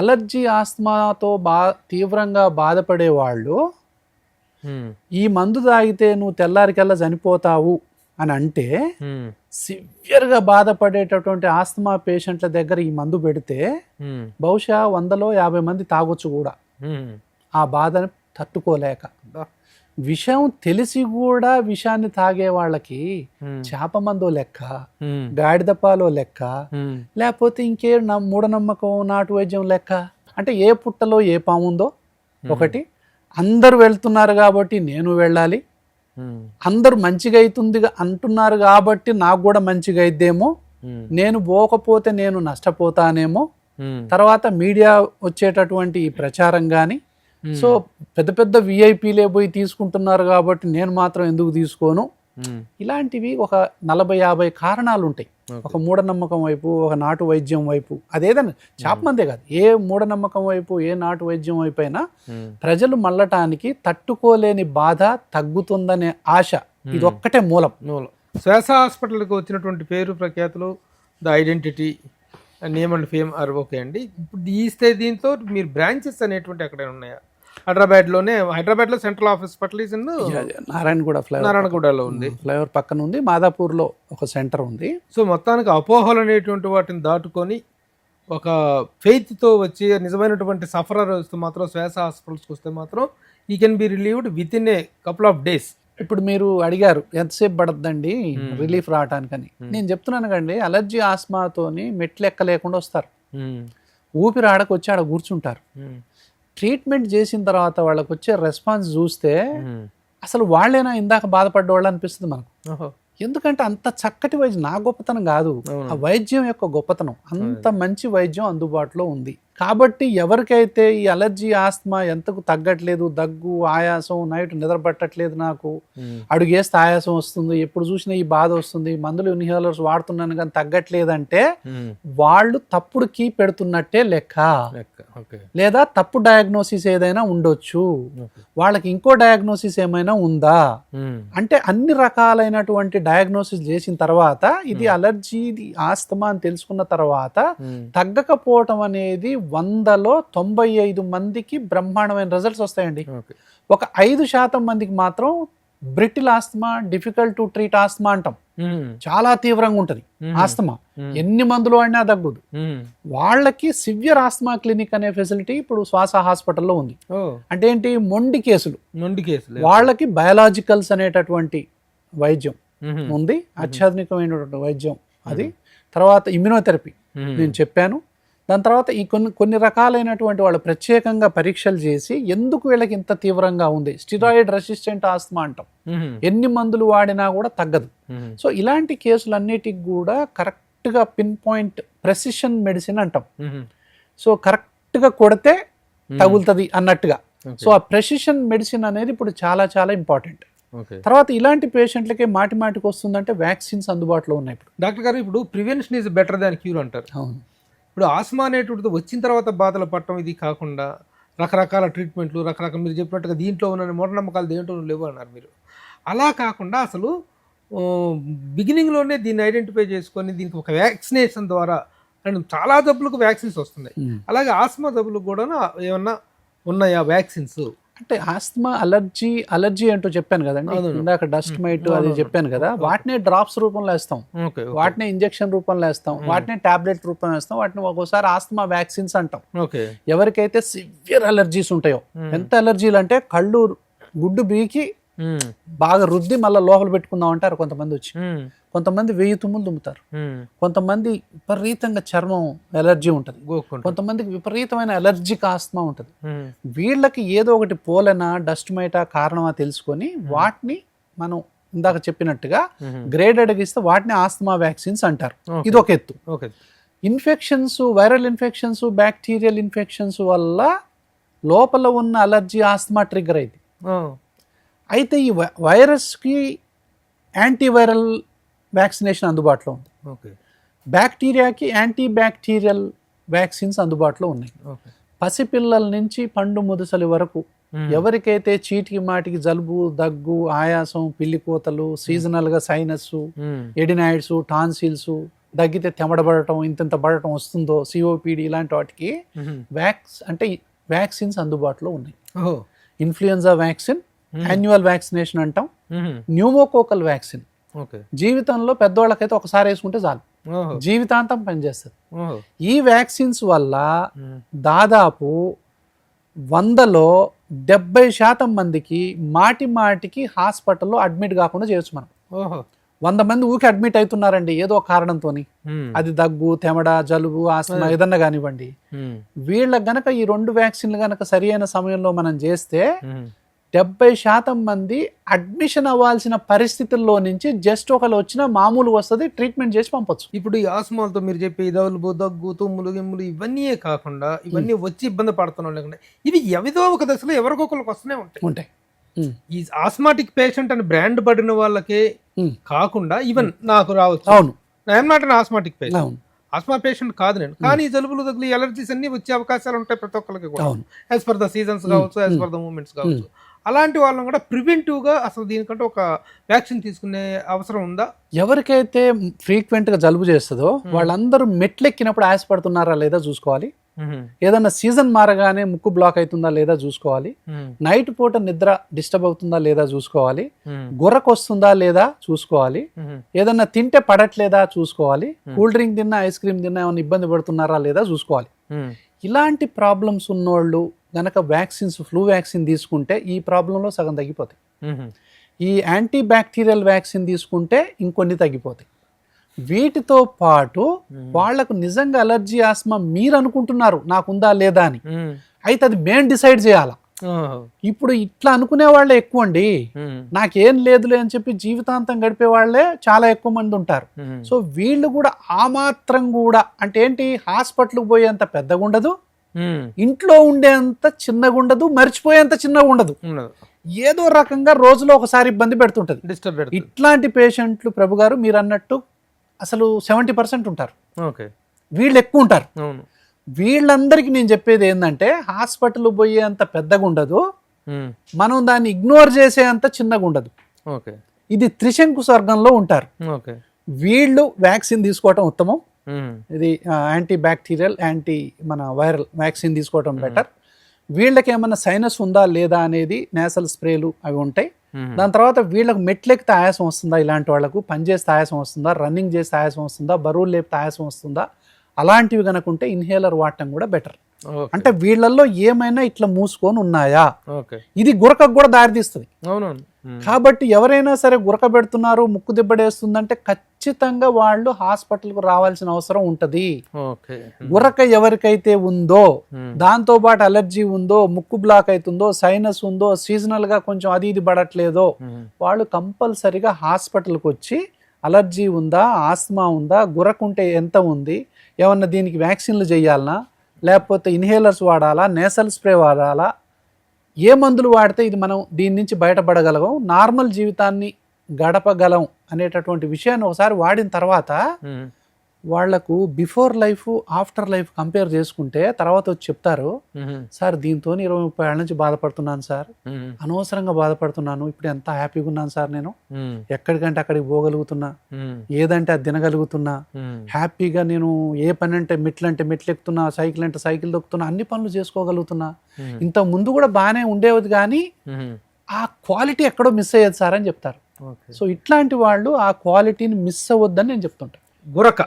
అలర్జీ, ఆస్తమాతో తీవ్రంగా బాధపడే వాళ్ళు ఈ మందు తాగితే నువ్వు తెల్లారికల్లా చనిపోతావు అని అంటే, సివియర్గా బాధపడేటటువంటి ఆస్తమా పేషెంట్ల దగ్గర ఈ మందు పెడితే బహుశా 100లో 50 మంది తాగొచ్చు కూడా, ఆ బాధని తట్టుకోలేక. విషం తెలిసి కూడా విషాన్ని తాగే వాళ్ళకి చేప మందో లెక్క, గాడిదపాలో లెక్క, లేకపోతే ఇంకే మూఢనమ్మకం, నాటు వైద్యం లెక్క. అంటే ఏ పుట్టలో ఏ పాము ఉందో ఒకటి, అందరూ వెళ్తున్నారు కాబట్టి నేను వెళ్ళాలి, అందరూ మంచిగా అవుతుంది అంటున్నారు కాబట్టి నాకు కూడా మంచిగా అయిద్దేమో, నేను పోకపోతే నేను నష్టపోతానేమో, తర్వాత మీడియా వచ్చేటటువంటి ఈ ప్రచారం కానీ, సో పెద్ద పెద్ద విఐపీలే పోయి తీసుకుంటున్నారు కాబట్టి నేను మాత్రం ఎందుకు తీసుకోను, ఇలాంటివి ఒక 40-50 కారణాలు ఉంటాయి. ఒక మూఢనమ్మకం వైపు, ఒక నాటు వైద్యం వైపు, అదేదన్నా చాపమందే కాదు, ఏ మూఢనమ్మకం వైపు, ఏ నాటు వైద్యం వైపు అయినా ప్రజలు మళ్ళటానికి తట్టుకోలేని బాధ తగ్గుతుందనే ఆశ, ఇది ఒక్కటే మూలం. శ్వాస హాస్పిటల్కి వచ్చినటువంటి పేరు ప్రఖ్యాతులు, the identity, name and fame are okay అండి. ఇప్పుడు దీంతో మీరు బ్రాంచెస్ అనేటువంటి ఎక్కడైనా ఉన్నాయా? హైదరాబాద్లో సెంట్రల్ హాస్పిటల్ నారాయణగూడలో ఉంది, ఫ్లైఓవర్ పక్కన ఉంది, మాదాపూర్లో ఒక సెంటర్ ఉంది. సో మొత్తానికి అపోహలు అనేటువంటి వాటిని దాటుకొని ఒక ఫెయిత్తో వచ్చి నిజమైనటువంటి సఫరర్ వస్తే మాత్రం శ్వాస హాస్పిటల్స్కి వస్తే మాత్రం ఈ can be relieved with in a couple of days. ఇప్పుడు మీరు అడిగారు ఎంతసేపు పడద్దండి రిలీఫ్ రావటానికని. నేను చెప్తున్నాను కండి, అలర్జీ ఆస్మాతోని మెట్లు ఎక్కలేకుండా వస్తారు, ఊపిరి ఆడకు వచ్చి ఆడ కూర్చుంటారు. ట్రీట్మెంట్ చేసిన తర్వాత వాళ్ళకి వచ్చే రెస్పాన్స్ చూస్తే అసలు వాళ్ళేనా ఇందాక బాధపడ్డ వాళ్ళు అనిపిస్తుంది మనకు. ఎందుకంటే అంత చక్కటి వైద్యం, నా గొప్పతనం కాదు, ఆ వైద్యం యొక్క గొప్పతనం, అంత మంచి వైద్యం అందుబాటులో ఉంది. కాబట్టి ఎవరికైతే ఈ అలర్జీ ఆస్తమా ఎంతకు తగ్గట్లేదు, దగ్గు, ఆయాసం, నైట్ నిద్ర పట్టట్లేదు, నాకు అడుగేస్తే ఆయాసం వస్తుంది, ఎప్పుడు చూసినా ఈ బాధ వస్తుంది, మందులు ఇన్హేలర్స్ వాడుతున్నాను కానీ తగ్గట్లేదంటే వాళ్ళు తప్పుడు కీ పెడుతున్నట్టే లెక్క, లేదా తప్పు డయాగ్నోసిస్ ఏదైనా ఉండొచ్చు, వాళ్ళకి ఇంకో డయాగ్నోసిస్ ఏమైనా ఉందా అంటే అన్ని రకాలైనటువంటి డయాగ్నోసిస్ చేసిన తర్వాత ఇది అలర్జీ ఆస్తమా అని తెలుసుకున్న తర్వాత తగ్గకపోవటం అనేది 100లో 95 మందికి బ్రహ్మాండమైన రిజల్ట్స్ వస్తాయండి. ఒక 5% మందికి మాత్రం brittle asthma, difficult to treat asthma అంటాం, చాలా తీవ్రంగా ఉంటది ఆస్తమా, ఎన్ని మందులు వాడినా తగ్గదు. వాళ్ళకి సివియర్ ఆస్తమా క్లినిక్ అనే ఫెసిలిటీ ఇప్పుడు శ్వాస హాస్పిటల్లో ఉంది. అంటే ఏంటి, మొండి కేసులు వాళ్ళకి బయాలజికల్స్ అనేటటువంటి వైద్యం ఉంది, అత్యాధునికమైనటువంటి వైద్యం అది. తర్వాత ఇమ్యునోథెరపీ నేను చెప్పాను. దాని తర్వాత ఈ కొన్ని రకాలైనటువంటి వాళ్ళు ప్రత్యేకంగా పరీక్షలు చేసి ఎందుకు వీళ్ళకి ఇంత తీవ్రంగా ఉంది, స్టిరాయిడ్ రెసిస్టెంట్ ఆస్తమా అంటాం, ఎన్ని మందులు వాడినా కూడా తగ్గదు. సో ఇలాంటి కేసులన్నిటికి కూడా కరెక్ట్గా పిన్ పాయింట్ ప్రెసిషన్ మెడిసిన్ అంటాం. సో కరెక్ట్గా కొడితే తగులుతుంది అన్నట్టుగా. సో ఆ ప్రెసిషన్ మెడిసిన్ అనేది ఇప్పుడు చాలా చాలా ఇంపార్టెంట్. తర్వాత ఇలాంటి పేషెంట్లకే మాటికి వస్తుందంటే వ్యాక్సిన్స్ అందుబాటులో ఉన్నాయి. ఇప్పుడు డాక్టర్ గారు, ఇప్పుడు prevention is better than cure అంటారు. ఇప్పుడు ఆస్మా అనేటువంటిది వచ్చిన తర్వాత బాధలు పడటం ఇది కాకుండా రకరకాల ట్రీట్మెంట్లు, రకరకాల మీరు చెప్పినట్టుగా దీంట్లో ఉన్న మూఢనమ్మకాలు దేంట్లో లేవు అన్నారు మీరు. అలా కాకుండా అసలు బిగినింగ్లోనే దీన్ని ఐడెంటిఫై చేసుకొని దీనికి ఒక వ్యాక్సినేషన్ ద్వారా, అండ్ చాలా జబ్బులకు వ్యాక్సిన్స్ వస్తున్నాయి, అలాగే ఆస్మా జబ్బులకు కూడా ఏమన్నా ఉన్నాయా వ్యాక్సిన్స్? అంటే ఆస్తమా, అలర్జీ అంటూ చెప్పాను కదండి ఇందాక, డస్ట్ మైట్ అది చెప్పాను కదా, వాటినే డ్రాప్స్ రూపంలో వేస్తాం, వాటినే ఇంజెక్షన్ రూపంలో వేస్తాం, వాటినే టాబ్లెట్ రూపంలో వేస్తాం, వాటిని ఒక్కోసారి ఆస్తమా వ్యాక్సిన్స్ అంటాం. ఎవరికైతే సివియర్ అలర్జీస్ ఉంటాయో, ఎంత అలర్జీలు అంటే కళ్ళు గుడ్డు బీకి బాగా రుద్ది మళ్ళీ లోపల పెట్టుకుందాం అంటారు కొంతమంది వచ్చి, కొంతమంది 1000 తుమ్ములు దుమ్ముతారు, కొంతమంది విపరీతంగా చర్మం ఎలర్జీ ఉంటుంది, కొంతమందికి విపరీతమైన ఎలర్జిక్ ఆస్తమా ఉంటుంది. వీళ్ళకి ఏదో ఒకటి పోలెనా, డస్ట్ మైటా కారణమా తెలుసుకొని వాటిని మనం ఇందాక చెప్పినట్టుగా గ్రేడెడ్గా ఇస్తే వాటిని ఆస్తమా వ్యాక్సిన్స్ అంటారు. ఇది ఒక ఎత్తు. Infections, viral infections, bacterial infections వల్ల లోపల ఉన్న అలర్జీ ఆస్తమా ట్రిగ్గర్ అయింది. అయితే ఈ వైరస్కి యాంటీవైరల్ వ్యాక్సినేషన్ అందుబాటులో ఉంది, బ్యాక్టీరియాకి యాంటీ బ్యాక్టీరియల్ వ్యాక్సిన్స్ అందుబాటులో ఉన్నాయి. పసిపిల్లల నుంచి పండు ముదుసలి వరకు ఎవరికైతే చీటికి మాటికి జలుబు, దగ్గు, ఆయాసం, పిల్లికోతలు, సీజనల్గా సైనస్, ఎడినాయిడ్స్, టాన్సిల్స్, దగ్గితే తెమడబడటం, ఇంత పడటం వస్తుందో, సిఓపిడి, ఇలాంటి వాటికి వ్యాక్సిన్స్ అందుబాటులో ఉన్నాయి. ఇన్ఫ్లుయెన్జా వ్యాక్సిన్ యాన్యువల్ వ్యాక్సినేషన్ అంటాం, న్యూమోకోకల్ వ్యాక్సిన్ జీవితంలో పెద్దవాళ్ళకైతే ఒకసారి వేసుకుంటే చాలు, జీవితాంతం పనిచేస్తుంది. ఈ వ్యాక్సిన్స్ వల్ల దాదాపు 100లో 70% మందికి మాటికి హాస్పిటల్లో అడ్మిట్ కాకుండా చేయొచ్చు మనం. 100 మంది ఊరికి అడ్మిట్ అవుతున్నారండి ఏదో కారణంతో, అది దగ్గు, తెమడ, జలుబు, ఆస్తమా ఏదన్నా కానివ్వండి. వీళ్ళకి గనక ఈ 2 వ్యాక్సిన్లు గనక సరి అయిన సమయంలో మనం చేస్తే 70% మంది అడ్మిషన్ అవ్వాల్సిన పరిస్థితుల్లో నుంచి జస్ట్ ఒకళ్ళు వచ్చినా మామూలుగా వస్తుంది, ట్రీట్మెంట్ చేసి పంపొచ్చు. ఇప్పుడు ఈ ఆస్మాలతో మీరు చెప్పే జలుబు, దగ్గు, తుమ్ములు, గిమ్ములు ఇవన్నీ కాకుండా ఇవన్నీ వచ్చి ఇబ్బంది పడుతున్నాం లేకుండా ఇవి ఏదో ఒక దశలో ఎవరికొకరికి వస్తూనే ఉంటాయి. ఈ ఆస్మాటిక్ పేషెంట్ అని బ్రాండ్ పడిన వాళ్ళకే కాకుండా ఈవెన్ నాకు రావచ్చు. అవును, I'm not an asthmatic patient, asthma patient కాదు నేను, కానీ జలుబులు, దగ్గులు, ఎలర్జీస్ అన్ని వచ్చే అవకాశాలు ఉంటాయి ప్రతి ఒక్కరికి కూడా, యాజ్ పర్ ద సీజన్స్ కావచ్చు, యాజ్ పర్ ద మూమెంట్స్ కావచ్చు. అలాంటి వాళ్ళని కూడా ప్రివెంటివ్ గా అసలు దీనికంటే ఒక వ్యాక్సిన్ తీసుకునే అవసరం ఉందా? ఎవరికైతే ఫ్రీక్వెంట్ గా జలుబు చేస్తుందో వాళ్ళందరూ మెట్లెక్కినప్పుడు ఆయాసపడుతున్నారా లేదా చూసుకోవాలి. ఏదన్నా సీజన్ మారగానే ముక్కు బ్లాక్ అవుతుందా లేదా చూసుకోవాలి. నైట్ పూట నిద్ర డిస్టర్బ్ అవుతుందా లేదా చూసుకోవాలి. గుర్రకు వస్తుందా లేదా చూసుకోవాలి. ఏదన్నా తింటే పడట్లేదా చూసుకోవాలి. కూల్ డ్రింక్ తిన్నా, ఐస్ క్రీమ్ తిన్నా ఏమైనా ఇబ్బంది పడుతున్నారా లేదా చూసుకోవాలి. ఇలాంటి ప్రాబ్లమ్స్ ఉన్నోళ్ళు గనక వ్యాక్సిన్స్, ఫ్లూ వ్యాక్సిన్ తీసుకుంటే ఈ ప్రాబ్లంలో సగం తగ్గిపోతాయి. ఈ యాంటీ బ్యాక్టీరియల్ వ్యాక్సిన్ తీసుకుంటే ఇంకొన్ని తగ్గిపోతాయి. వీటితో పాటు వాళ్లకు నిజంగా అలర్జీ, ఆస్మా మీరు అనుకుంటున్నారు నాకుందా లేదా అని, అయితే అది మేము డిసైడ్ చేయాలా. ఇప్పుడు ఇట్లా అనుకునే వాళ్ళే ఎక్కువ అండి, నాకేం లేదులే అని చెప్పి జీవితాంతం గడిపే వాళ్ళే చాలా ఎక్కువ మంది ఉంటారు. సో వీళ్ళు కూడా ఆ మాత్రం కూడా అంటే ఏంటి, హాస్పిటల్కి పోయేంత పెద్దగా ఉండదు, ఇంట్లో ఉండేంత చిన్నగా ఉండదు, మర్చిపోయేంత చిన్నగా ఉండదు, ఏదో రకంగా రోజులో ఒకసారి ఇబ్బంది పెడుతుంటది. ఇట్లాంటి పేషెంట్లు ప్రభు గారు మీరు అన్నట్టు అసలు 70% ఉంటారు, వీళ్ళు ఎక్కువ ఉంటారు. వీళ్ళందరికీ నేను చెప్పేది ఏంటంటే హాస్పిటల్ పోయేంత పెద్దగా ఉండదు, మనం దాన్ని ఇగ్నోర్ చేసేంత చిన్నగా ఉండదు. ఇది త్రిశంకు స్వర్గంలో ఉంటారు. వీళ్ళు వ్యాక్సిన్ తీసుకోవటం ఉత్తమం. ఇది యాంటీ బ్యాక్టీరియల్, మన వైరల్ వ్యాక్సిన్ తీసుకోవటం బెటర్. వీళ్ళకి ఏమన్నా సైనస్ ఉందా లేదా అనేది నేసల్ స్ప్రేలు అవి ఉంటాయి. దాని తర్వాత వీళ్ళకి మెట్లెక్కితే ఆయాసం వస్తుందా, ఇలాంటి వాళ్ళకు పని చేస్తే ఆయాసం వస్తుందా, రన్నింగ్ చేస్తే ఆయాసం వస్తుందా, బరువులు లేపితే ఆయాసం వస్తుందా, అలాంటివి కనుక ఉంటే ఇన్హేలర్ వాడటం కూడా బెటర్. అంటే వీళ్ళల్లో ఏమైనా ఇట్లా మూసుకొని ఉన్నాయా, ఇది గురకకు కూడా దారితీస్తుంది. కాబట్టి ఎవరైనా సరే గురక పెడుతున్నారు, ముక్కు దిబ్బడేస్తుందంటే ఖచ్చితంగా వాళ్ళు హాస్పిటల్కు రావాల్సిన అవసరం ఉంటది. గురక ఎవరికైతే ఉందో, దాంతో పాటు అలర్జీ ఉందో, ముక్కు బ్లాక్ అవుతుందో, సైనస్ ఉందో, సీజనల్ గా కొంచెం అది ఇది పడట్లేదో, వాళ్ళు కంపల్సరిగా హాస్పిటల్కి వచ్చి అలర్జీ ఉందా, ఆస్మా ఉందా, గురకుంటే ఎంత ఉంది, ఏమన్నా దీనికి వ్యాక్సిన్లు చేయాలనా, లేకపోతే ఇన్హేలర్స్ వాడాలా, నేసల్ స్ప్రే వాడాలా, ఏ మందులు వాడితే ఇది మనం దీని నుంచి బయటపడగలం, నార్మల్ జీవితాన్ని గడపగలం అనేటటువంటి విషయాన్ని ఒకసారి వాడిన తర్వాత వాళ్లకు before life, after life compare చేసుకుంటే తర్వాత వచ్చి చెప్తారు, సార్ దీంతో 20-30 ఏళ్ళ నుంచి బాధపడుతున్నాను సార్, అనవసరంగా బాధపడుతున్నాను, ఇప్పుడు ఎంత హ్యాపీగా ఉన్నాను సార్, నేను ఎక్కడికంటే అక్కడికి పోగలుగుతున్నా, ఏదంటే అది తినగలుగుతున్నా, హ్యాపీగా నేను ఏ పని అంటే మెట్లు ఎక్కుతున్నా, సైకిల్ అంటే సైకిల్ దొక్కుతున్నా, అన్ని పనులు చేసుకోగలుగుతున్నా, ఇంత ముందు కూడా బాగానే ఉండేది కానీ ఆ క్వాలిటీ ఎక్కడో మిస్ అయ్యేది సార్ అని చెప్తారు. సో ఇట్లాంటి వాళ్ళు ఆ క్వాలిటీని మిస్ అవ్వద్దని నేను చెప్తుంటాను. గురక,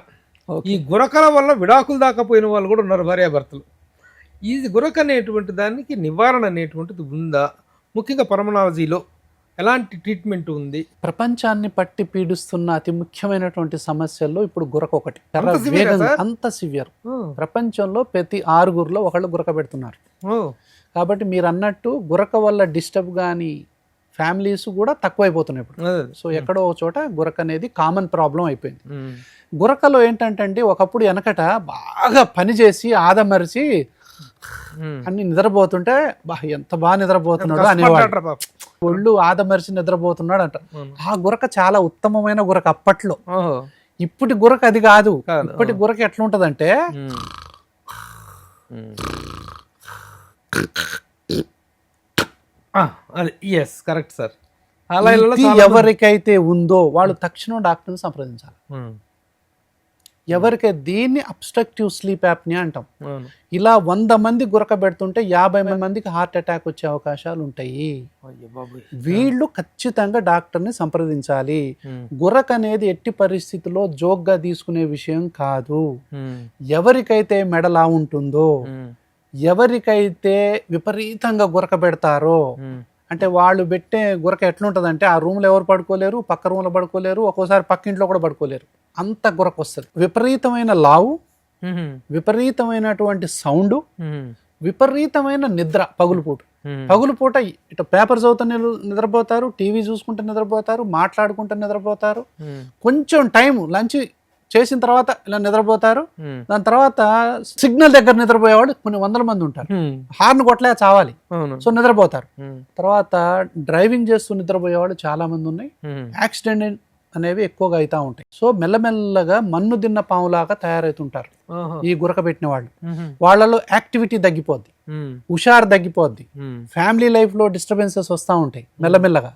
ఈ గురకల వల్ల విడాకులు దాకా పోయిన వాళ్ళు కూడా ఉన్నారు, భార్యాభర్తలు. ఈ గురక అనేటువంటి దానికి నివారణ అనేటువంటిది ఉందా? ముఖ్యంగా పల్మనాలజీలో ఎలాంటి ట్రీట్మెంట్ ఉంది? ప్రపంచాన్ని పట్టి పీడిస్తున్న అతి ముఖ్యమైనటువంటి సమస్యల్లో ఇప్పుడు గురక ఒకటి, అంత సివియర్. ప్రపంచంలో ప్రతి 6 ఒకళ్ళు గురక పెడుతున్నారు. కాబట్టి మీరు అన్నట్టు గురక వల్ల డిస్టర్బ్ కానీ ఫ్యామిలీస్ కూడా తక్కువైపోతున్నాయి ఇప్పుడు. సో ఎక్కడో ఒక చోట గురక అనేది కామన్ ప్రాబ్లం అయిపోయింది. గురకలో ఏంటంటే ఒకప్పుడు వెనకట బాగా పని చేసి ఆదమరిచి అన్ని నిద్రపోతుంటే ఎంత బాగా నిద్రపోతున్నాడు అనేవాడు, ఒళ్ళు ఆదమరిచి నిద్రపోతున్నాడు అంట. ఆ గురక చాలా ఉత్తమమైన గురక అప్పట్లో. ఇప్పటి గురక అది కాదు. ఇప్పటి గురక ఎట్లుంటదంటే కరెక్ట్ సార్. ఎవరికైతే ఉందో వాళ్ళు తక్షణం డాక్టర్ని సంప్రదించాలి. ఎవరికైతే దీన్ని అబ్స్ట్రక్టివ్ స్లీప్ యాప్నియా అంటాం. ఇలా 100 మంది గురక పెడుతుంటే 50 మందికి హార్ట్ అటాక్ వచ్చే అవకాశాలు ఉంటాయి. వీళ్ళు ఖచ్చితంగా డాక్టర్ని సంప్రదించాలి. గురక అనేది ఎట్టి పరిస్థితుల్లో జోక్గా తీసుకునే విషయం కాదు. ఎవరికైతే మెడలా ఉంటుందో, ఎవరికైతే విపరీతంగా గురక పెడతారో అంటే వాళ్ళు పెట్టే గురక ఎట్లుంటదంటే ఆ రూమ్లో ఎవరు పడుకోలేరు, పక్క రూమ్లో పడుకోలేరు, ఒక్కోసారి పక్కింట్లో కూడా పడుకోలేరు, అంత గురక వస్తుంది. విపరీతమైన లావు, విపరీతమైనటువంటి సౌండ్, విపరీతమైన నిద్ర పగులు పూట ఇటు పేపర్ చదువుతూ నిద్రపోతారు, టీవీ చూసుకుంటూ నిద్రపోతారు, మాట్లాడుకుంటూ నిద్రపోతారు, కొంచెం టైం లంచ్ చేసిన తర్వాత ఇలా నిద్రపోతారు, దాని తర్వాత సిగ్నల్ దగ్గర నిద్రపోయేవాళ్ళు కొన్ని వందల మంది ఉంటారు, హార్న్ కొట్టలే చావాలి, సో నిద్రపోతారు. తర్వాత డ్రైవింగ్ చేస్తూ నిద్రపోయేవాళ్ళు చాలా మంది ఉన్నాయి. యాక్సిడెంట్ అనేవి ఎక్కువగా అవుతా ఉంటాయి. సో మెల్లమెల్లగా మన్ను తిన్న పాములాగా తయారవుతుంటారు ఈ గురక పెట్టిన వాళ్ళు. వాళ్ళలో యాక్టివిటీ తగ్గిపోద్ది, హుషారు తగ్గిపోద్ది, ఫ్యామిలీ లైఫ్ లో డిస్టర్బెన్సెస్ వస్తూ ఉంటాయి మెల్లమెల్లగా,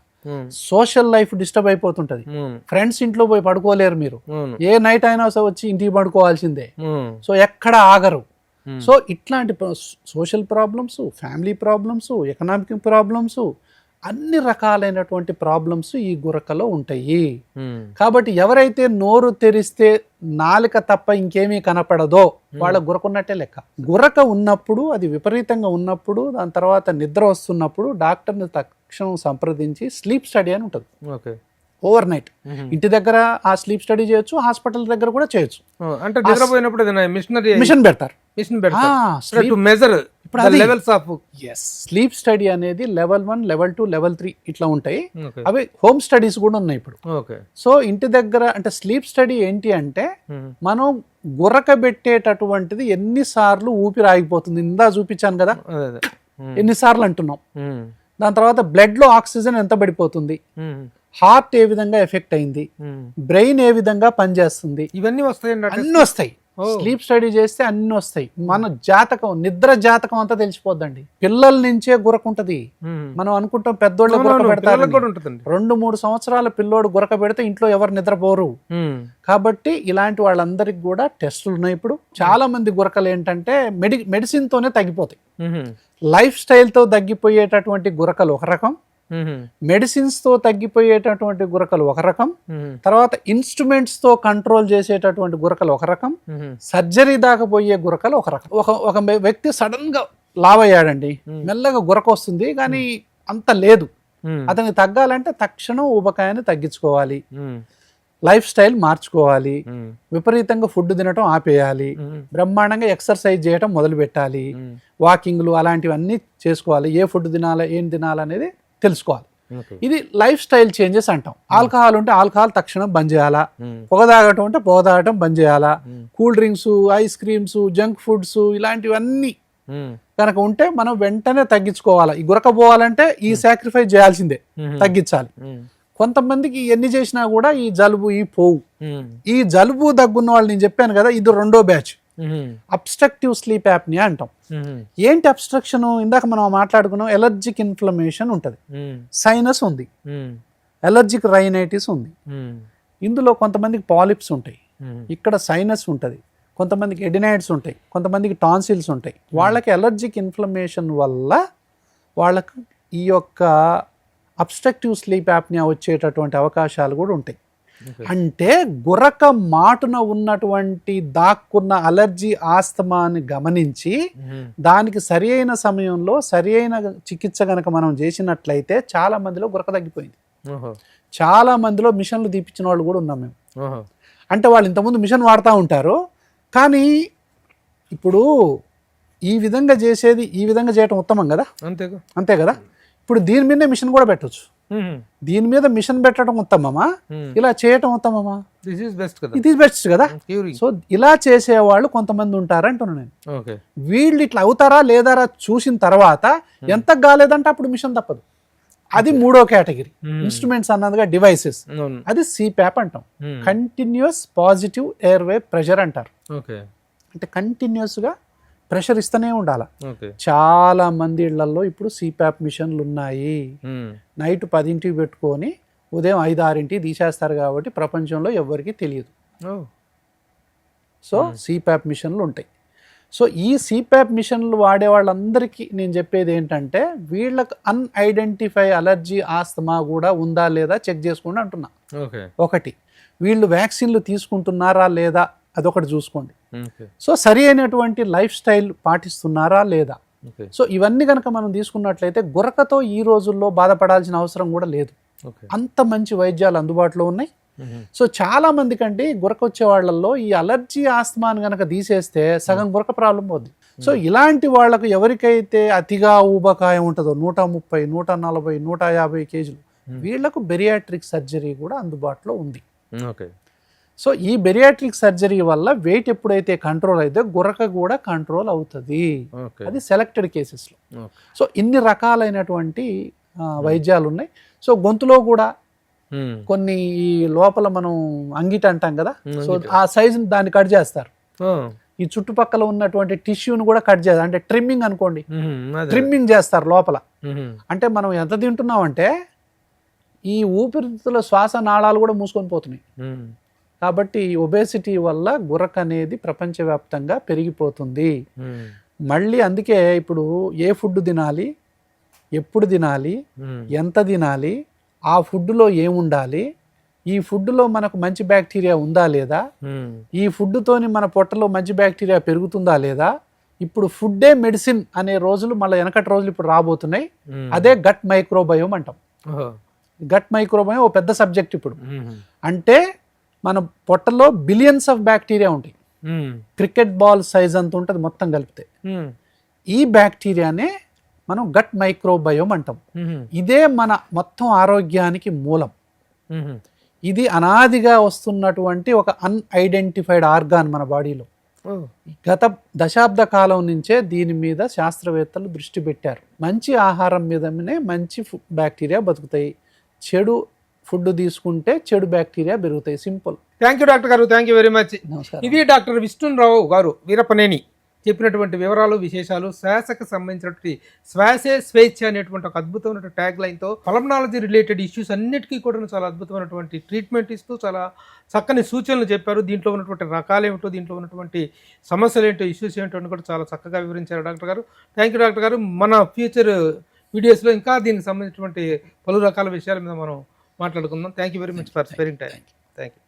సోషల్ లైఫ్ డిస్టర్బ్ అయిపోతుంటది, ఫ్రెండ్స్ ఇంట్లో పోయి పడుకోలేరు, మీరు ఏ నైట్ అయినా వచ్చి ఇంటికి పడుకోవాల్సిందే, సో ఎక్కడ ఆగరు. సో ఇట్లాంటి social problems, family problems, economic problems, అన్ని రకాలైనటువంటి ప్రాబ్లమ్స్ ఈ గురకలో ఉంటాయి. కాబట్టి ఎవరైతే నోరు తెరిస్తే నాలుక తప్ప ఇంకేమీ కనపడదో వాళ్ళ గురక ఉన్నట్టే లెక్క. గురక ఉన్నప్పుడు, అది విపరీతంగా ఉన్నప్పుడు, దాని తర్వాత నిద్ర వస్తున్నప్పుడు డాక్టర్ని తక్షణం సంప్రదించి స్లీప్ స్టడీ అని ఉంటుంది. ఓవర్ నైట్ ఇంటి దగ్గర ఆ స్లీప్ స్టడీ చేయొచ్చు, హాస్పిటల్ దగ్గర కూడా చేయొచ్చు. అంటే నిద్రపోయినప్పుడు మిషన్ పెడతారు. స్లీప్ స్టడీ అనేది లెవెల్ 1, లెవెల్ 2, లెవెల్ 3 ఇట్లా ఉంటాయి. అవి హోమ్ స్టడీస్ కూడా ఉన్నాయి ఇప్పుడు. సో ఇంటి దగ్గర అంటే స్లీప్ స్టడీ ఏంటి అంటే మనం గురక పెట్టేటటువంటిది ఎన్నిసార్లు ఊపిరి ఆగిపోతుంది, ఇందా చూపించాను కదా ఎన్నిసార్లు అంటున్నాం, దాని తర్వాత బ్లడ్ లో ఆక్సిజన్ ఎంత పడిపోతుంది, హార్ట్ ఏ విధంగా ఎఫెక్ట్ అయింది, బ్రెయిన్ ఏ విధంగా పనిచేస్తుంది, ఇవన్నీ వస్తాయి, అన్ని వస్తాయి. స్లీప్ స్టడీ చేస్తే అన్ని వస్తాయి. మన జాతకం, నిద్ర జాతకం అంతా తెలిసిపోద్దండి. పిల్లల నుంచే గురక ఉంటది. మనం అనుకుంటాం పెద్దోళ్ళు గురక పెడతారు, 2-3 సంవత్సరాల పిల్లోడు గురక పెడితే ఇంట్లో ఎవరు నిద్రపోరు. కాబట్టి ఇలాంటి వాళ్ళందరికి కూడా టెస్టులు ఉన్నాయి ఇప్పుడు. చాలా మంది గురకలు ఏంటంటే మెడిసిన్ తోనే తగ్గిపోతాయి. లైఫ్ స్టైల్ తో తగ్గిపోయేటటువంటి గురకలు ఒక రకం, మెడిసిన్స్ తో తగ్గిపోయేటటువంటి గురకలు ఒక రకం, తర్వాత ఇన్స్ట్రుమెంట్స్ తో కంట్రోల్ చేసేటటువంటి గురకలు ఒక రకం, సర్జరీ దాకా పోయే గురకలు ఒక రకం. ఒక వ్యక్తి సడన్ గా లావ్ అయ్యాడండి, మెల్లగా గురక వస్తుంది కానీ అంత లేదు, అతనికి తగ్గాలంటే తక్షణం ఊబకాయాన్ని తగ్గించుకోవాలి, లైఫ్ స్టైల్ మార్చుకోవాలి, విపరీతంగా ఫుడ్ తినటం ఆపేయాలి, బ్రహ్మాండంగా ఎక్సర్సైజ్ చేయటం మొదలు పెట్టాలి, వాకింగ్లు అలాంటివన్నీ చేసుకోవాలి, ఏ ఫుడ్ తినాలి ఏం తినాలనేది తెలుసుకోవాలి. ఇది లైఫ్ స్టైల్ చేంజెస్ అంటాం. ఆల్కహాల్ ఉంటే ఆల్కహాల్ తక్షణం బంద్ చేయాలా, పొగ తాగటం ఉంటే పొగ తాగటం బంద్ చేయాలా, cool drinks, ice creams, junk foods ఇలాంటివన్నీ కనుక ఉంటే మనం వెంటనే తగ్గించుకోవాలా. ఈ గురక పోవాలంటే ఈ సాక్రిఫైస్ చేయాల్సిందే, తగ్గించాలి. కొంతమందికి ఎన్ని చేసినా కూడా ఈ జలుబు ఈ పోవు. ఈ జలుబు దగ్గున్న వాళ్ళు నేను చెప్పాను కదా, ఇది రెండో బ్యాచ్, అబ్స్ట్రక్టివ్ స్లీప్ యాప్నియా అంటాం. ఏంటి అబ్స్ట్రక్షన్? ఇందాక మనం మాట్లాడుకున్నాం, ఎలర్జిక్ ఇన్ఫ్లమేషన్ ఉంటది, సైనస్ ఉంది, ఎలర్జిక్ రైనైటిస్ ఉంది. ఇందులో కొంతమందికి పాలిప్స్ ఉంటాయి, ఇక్కడ సైనస్ ఉంటది, కొంతమందికి ఎడినైడ్స్ ఉంటాయి, కొంతమందికి టాన్సిల్స్ ఉంటాయి. వాళ్ళకి ఎలర్జిక్ ఇన్ఫ్లమేషన్ వల్ల వాళ్ళకు ఈ యొక్క అబ్స్ట్రక్టివ్ స్లీప్ యాప్నియా వచ్చేటటువంటి అవకాశాలు కూడా ఉంటాయి. అంటే గురక మాటున ఉన్నటువంటి దాక్కున్న అలర్జీ ఆస్తమాని గమనించి దానికి సరి అయిన సమయంలో సరి అయిన చికిత్స గనక మనం చేసినట్లయితే చాలా మందిలో గురక తగ్గిపోయింది. చాలా మందిలో మిషన్లు తీపిచ్చిన వాళ్ళు కూడా ఉన్నాం మేము. అంటే వాళ్ళు ఇంతకుముందు మిషన్ వాడుతూ ఉంటారు, కానీ ఇప్పుడు ఈ విధంగా చేసేది ఈ విధంగా చేయటం ఉత్తమం కదా, అంతే కదా. ఇప్పుడు దీని మీదే మిషన్ కూడా పెట్టొచ్చు, దీని మీద మిషన్ పెట్టడం ఉత్తమమా, ఇలా చేయటం ఉత్తమమా? ఇది బెస్ట్ కదా. సో ఇలా చేసేవాళ్ళు కొంతమంది ఉంటారు అంటున్నాను నేను. వీళ్ళు ఇట్లా అవుతారా లేదారా చూసిన తర్వాత ఎంత కాలేదంటే అప్పుడు మిషన్ తప్పదు. అది మూడో కేటగిరీ. ఇన్స్ట్రుమెంట్స్ అన్నదిగా డివైసెస్, అది సిప్యాప్ అంటాం, కంటిన్యూస్ పాజిటివ్ ఎయిర్వే ప్రెషర్ అంటారు. అంటే కంటిన్యూస్ గా ప్రెషర్ ఇస్తూనే ఉండాలి. చాలా మంది ఇళ్లలో ఇప్పుడు సిప్యాప్ మిషన్లు ఉన్నాయి. నైట్ 10ంటికి పెట్టుకొని ఉదయం 5-6ంటికి తీసేస్తారు కాబట్టి ప్రపంచంలో ఎవరికి తెలియదు. సో సిప్యాప్ మిషన్లు ఉంటాయి. సో ఈ సిప్యాప్ మిషన్లు వాడే వాళ్ళందరికీ నేను చెప్పేది ఏంటంటే వీళ్ళకి అన్ఐడెంటిఫై అలర్జీ ఆస్తమా కూడా ఉందా లేదా చెక్ చేసుకోండి అంటున్నా. ఒకటి, వీళ్ళు వ్యాక్సిన్లు తీసుకుంటున్నారా లేదా అదొకటి చూసుకోండి. సో సరి అయినటువంటి లైఫ్ స్టైల్ పాటిస్తున్నారా లేదా, సో ఇవన్నీ కనుక మనం తీసుకున్నట్లయితే గురకతో ఈ రోజుల్లో బాధపడాల్సిన అవసరం కూడా లేదు. అంత మంచి వైద్యాలు అందుబాటులో ఉన్నాయి. సో చాలా మంది కంటే గురక వచ్చే వాళ్ళల్లో ఈ అలర్జీ ఆస్తమాని కనుక తీసేస్తే సగం గురక ప్రాబ్లం పోద్ది. సో ఇలాంటి వాళ్ళకు ఎవరికైతే అతిగా ఊబకాయం ఉంటుందో 130, 140, 150 కేజీలు వీళ్లకు బెరియాట్రిక్ సర్జరీ కూడా అందుబాటులో ఉంది. సో ఈ బెరియాట్రిక్ సర్జరీ వల్ల వెయిట్ ఎప్పుడైతే కంట్రోల్ అయితే గురక కూడా కంట్రోల్ అవుతుంది. అది సెలెక్టెడ్ కేసెస్లో. సో ఇన్ని రకాలైనటువంటి వైద్యాలు ఉన్నాయి. సో గొంతులో కూడా కొన్ని ఈ లోపల మనం అంగిట అంటాం కదా, సో ఆ సైజుని దాన్ని కట్ చేస్తారు. ఈ చుట్టుపక్కల ఉన్నటువంటి టిష్యూని కూడా కట్ చేస్తారు, అంటే ట్రిమ్మింగ్ అనుకోండి, ట్రిమ్మింగ్ చేస్తారు లోపల. అంటే మనం ఎంత తింటున్నాం అంటే ఈ ఊపిరితిత్తుల శ్వాస నాళాలు కూడా మూసుకొని పోతున్నాయి. కాబట్టి ఒబేసిటీ వల్ల గురక అనేది ప్రపంచవ్యాప్తంగా పెరిగిపోతుంది. మళ్ళీ అందుకే ఇప్పుడు ఏ ఫుడ్ తినాలి, ఎప్పుడు తినాలి, ఎంత తినాలి, ఆ ఫుడ్లో ఏముండాలి, ఈ ఫుడ్లో మనకు మంచి బ్యాక్టీరియా ఉందా లేదా, ఈ ఫుడ్తోని మన పొట్టలో మంచి బ్యాక్టీరియా పెరుగుతుందా లేదా, ఇప్పుడు ఫుడ్డే మెడిసిన్ అనే రోజులు మళ్ళీ వెనకటి రోజులు ఇప్పుడు రాబోతున్నాయి. అదే గట్ మైక్రోబయోమ్ అంటాం. గట్ మైక్రోబయోమ్ ఓ పెద్ద సబ్జెక్ట్ ఇప్పుడు. అంటే మన పొట్టలో బిలియన్స్ ఆఫ్ బ్యాక్టీరియా ఉంటాయి. క్రికెట్ బాల్ సైజ్ అంత ఉంటుంది మొత్తం కలిపితే. ఈ బ్యాక్టీరియానే మనం గట్ మైక్రోబయోమ్ అంటాం. ఇదే మన మొత్తం ఆరోగ్యానికి మూలం. ఇది అనాదిగా వస్తున్నటువంటి ఒక అన్ఐడెంటిఫైడ్ ఆర్గాన్ మన బాడీలో. గత దశాబ్ద కాలం నుంచే దీని మీద శాస్త్రవేత్తలు దృష్టి పెట్టారు. మంచి ఆహారం మీదనే మంచి బ్యాక్టీరియా బతుకుతాయి, చెడు ఫుడ్ తీసుకుంటే చెడు బ్యాక్టీరియా పెరుగుతాయి. సింపుల్. థ్యాంక్ యూ డాక్టర్ గారు, థ్యాంక్ యూ వెరీ మచ్. ఇది డాక్టర్ విష్ణురావు గారు వీరపనేని చెప్పినటువంటి వివరాలు, విశేషాలు, శ్వాసకు సంబంధించినటువంటి శ్వాసే స్వేచ్ఛ అనేటువంటి ఒక అద్భుతమైన ట్యాగ్ లైన్తో పల్మనాలజీ రిలేటెడ్ ఇష్యూస్ అన్నిటికీ కూడా చాలా అద్భుతమైనటువంటి ట్రీట్మెంట్ ఇస్తూ చాలా చక్కని సూచనలు చెప్పారు. దీంట్లో ఉన్నటువంటి రకాలు ఏమిటో, దీంట్లో ఉన్నటువంటి సమస్యలు ఏంటో, ఇష్యూస్ ఏంటో అని కూడా చాలా చక్కగా వివరించారు డాక్టర్ గారు. థ్యాంక్ యూ డాక్టర్ గారు. మన ఫ్యూచర్ వీడియోస్లో ఇంకా దీనికి సంబంధించినటువంటి పలు రకాల విషయాల మీద మనం మాట్లాడుకుందాం. Thank you very much for sparing time. Thank you.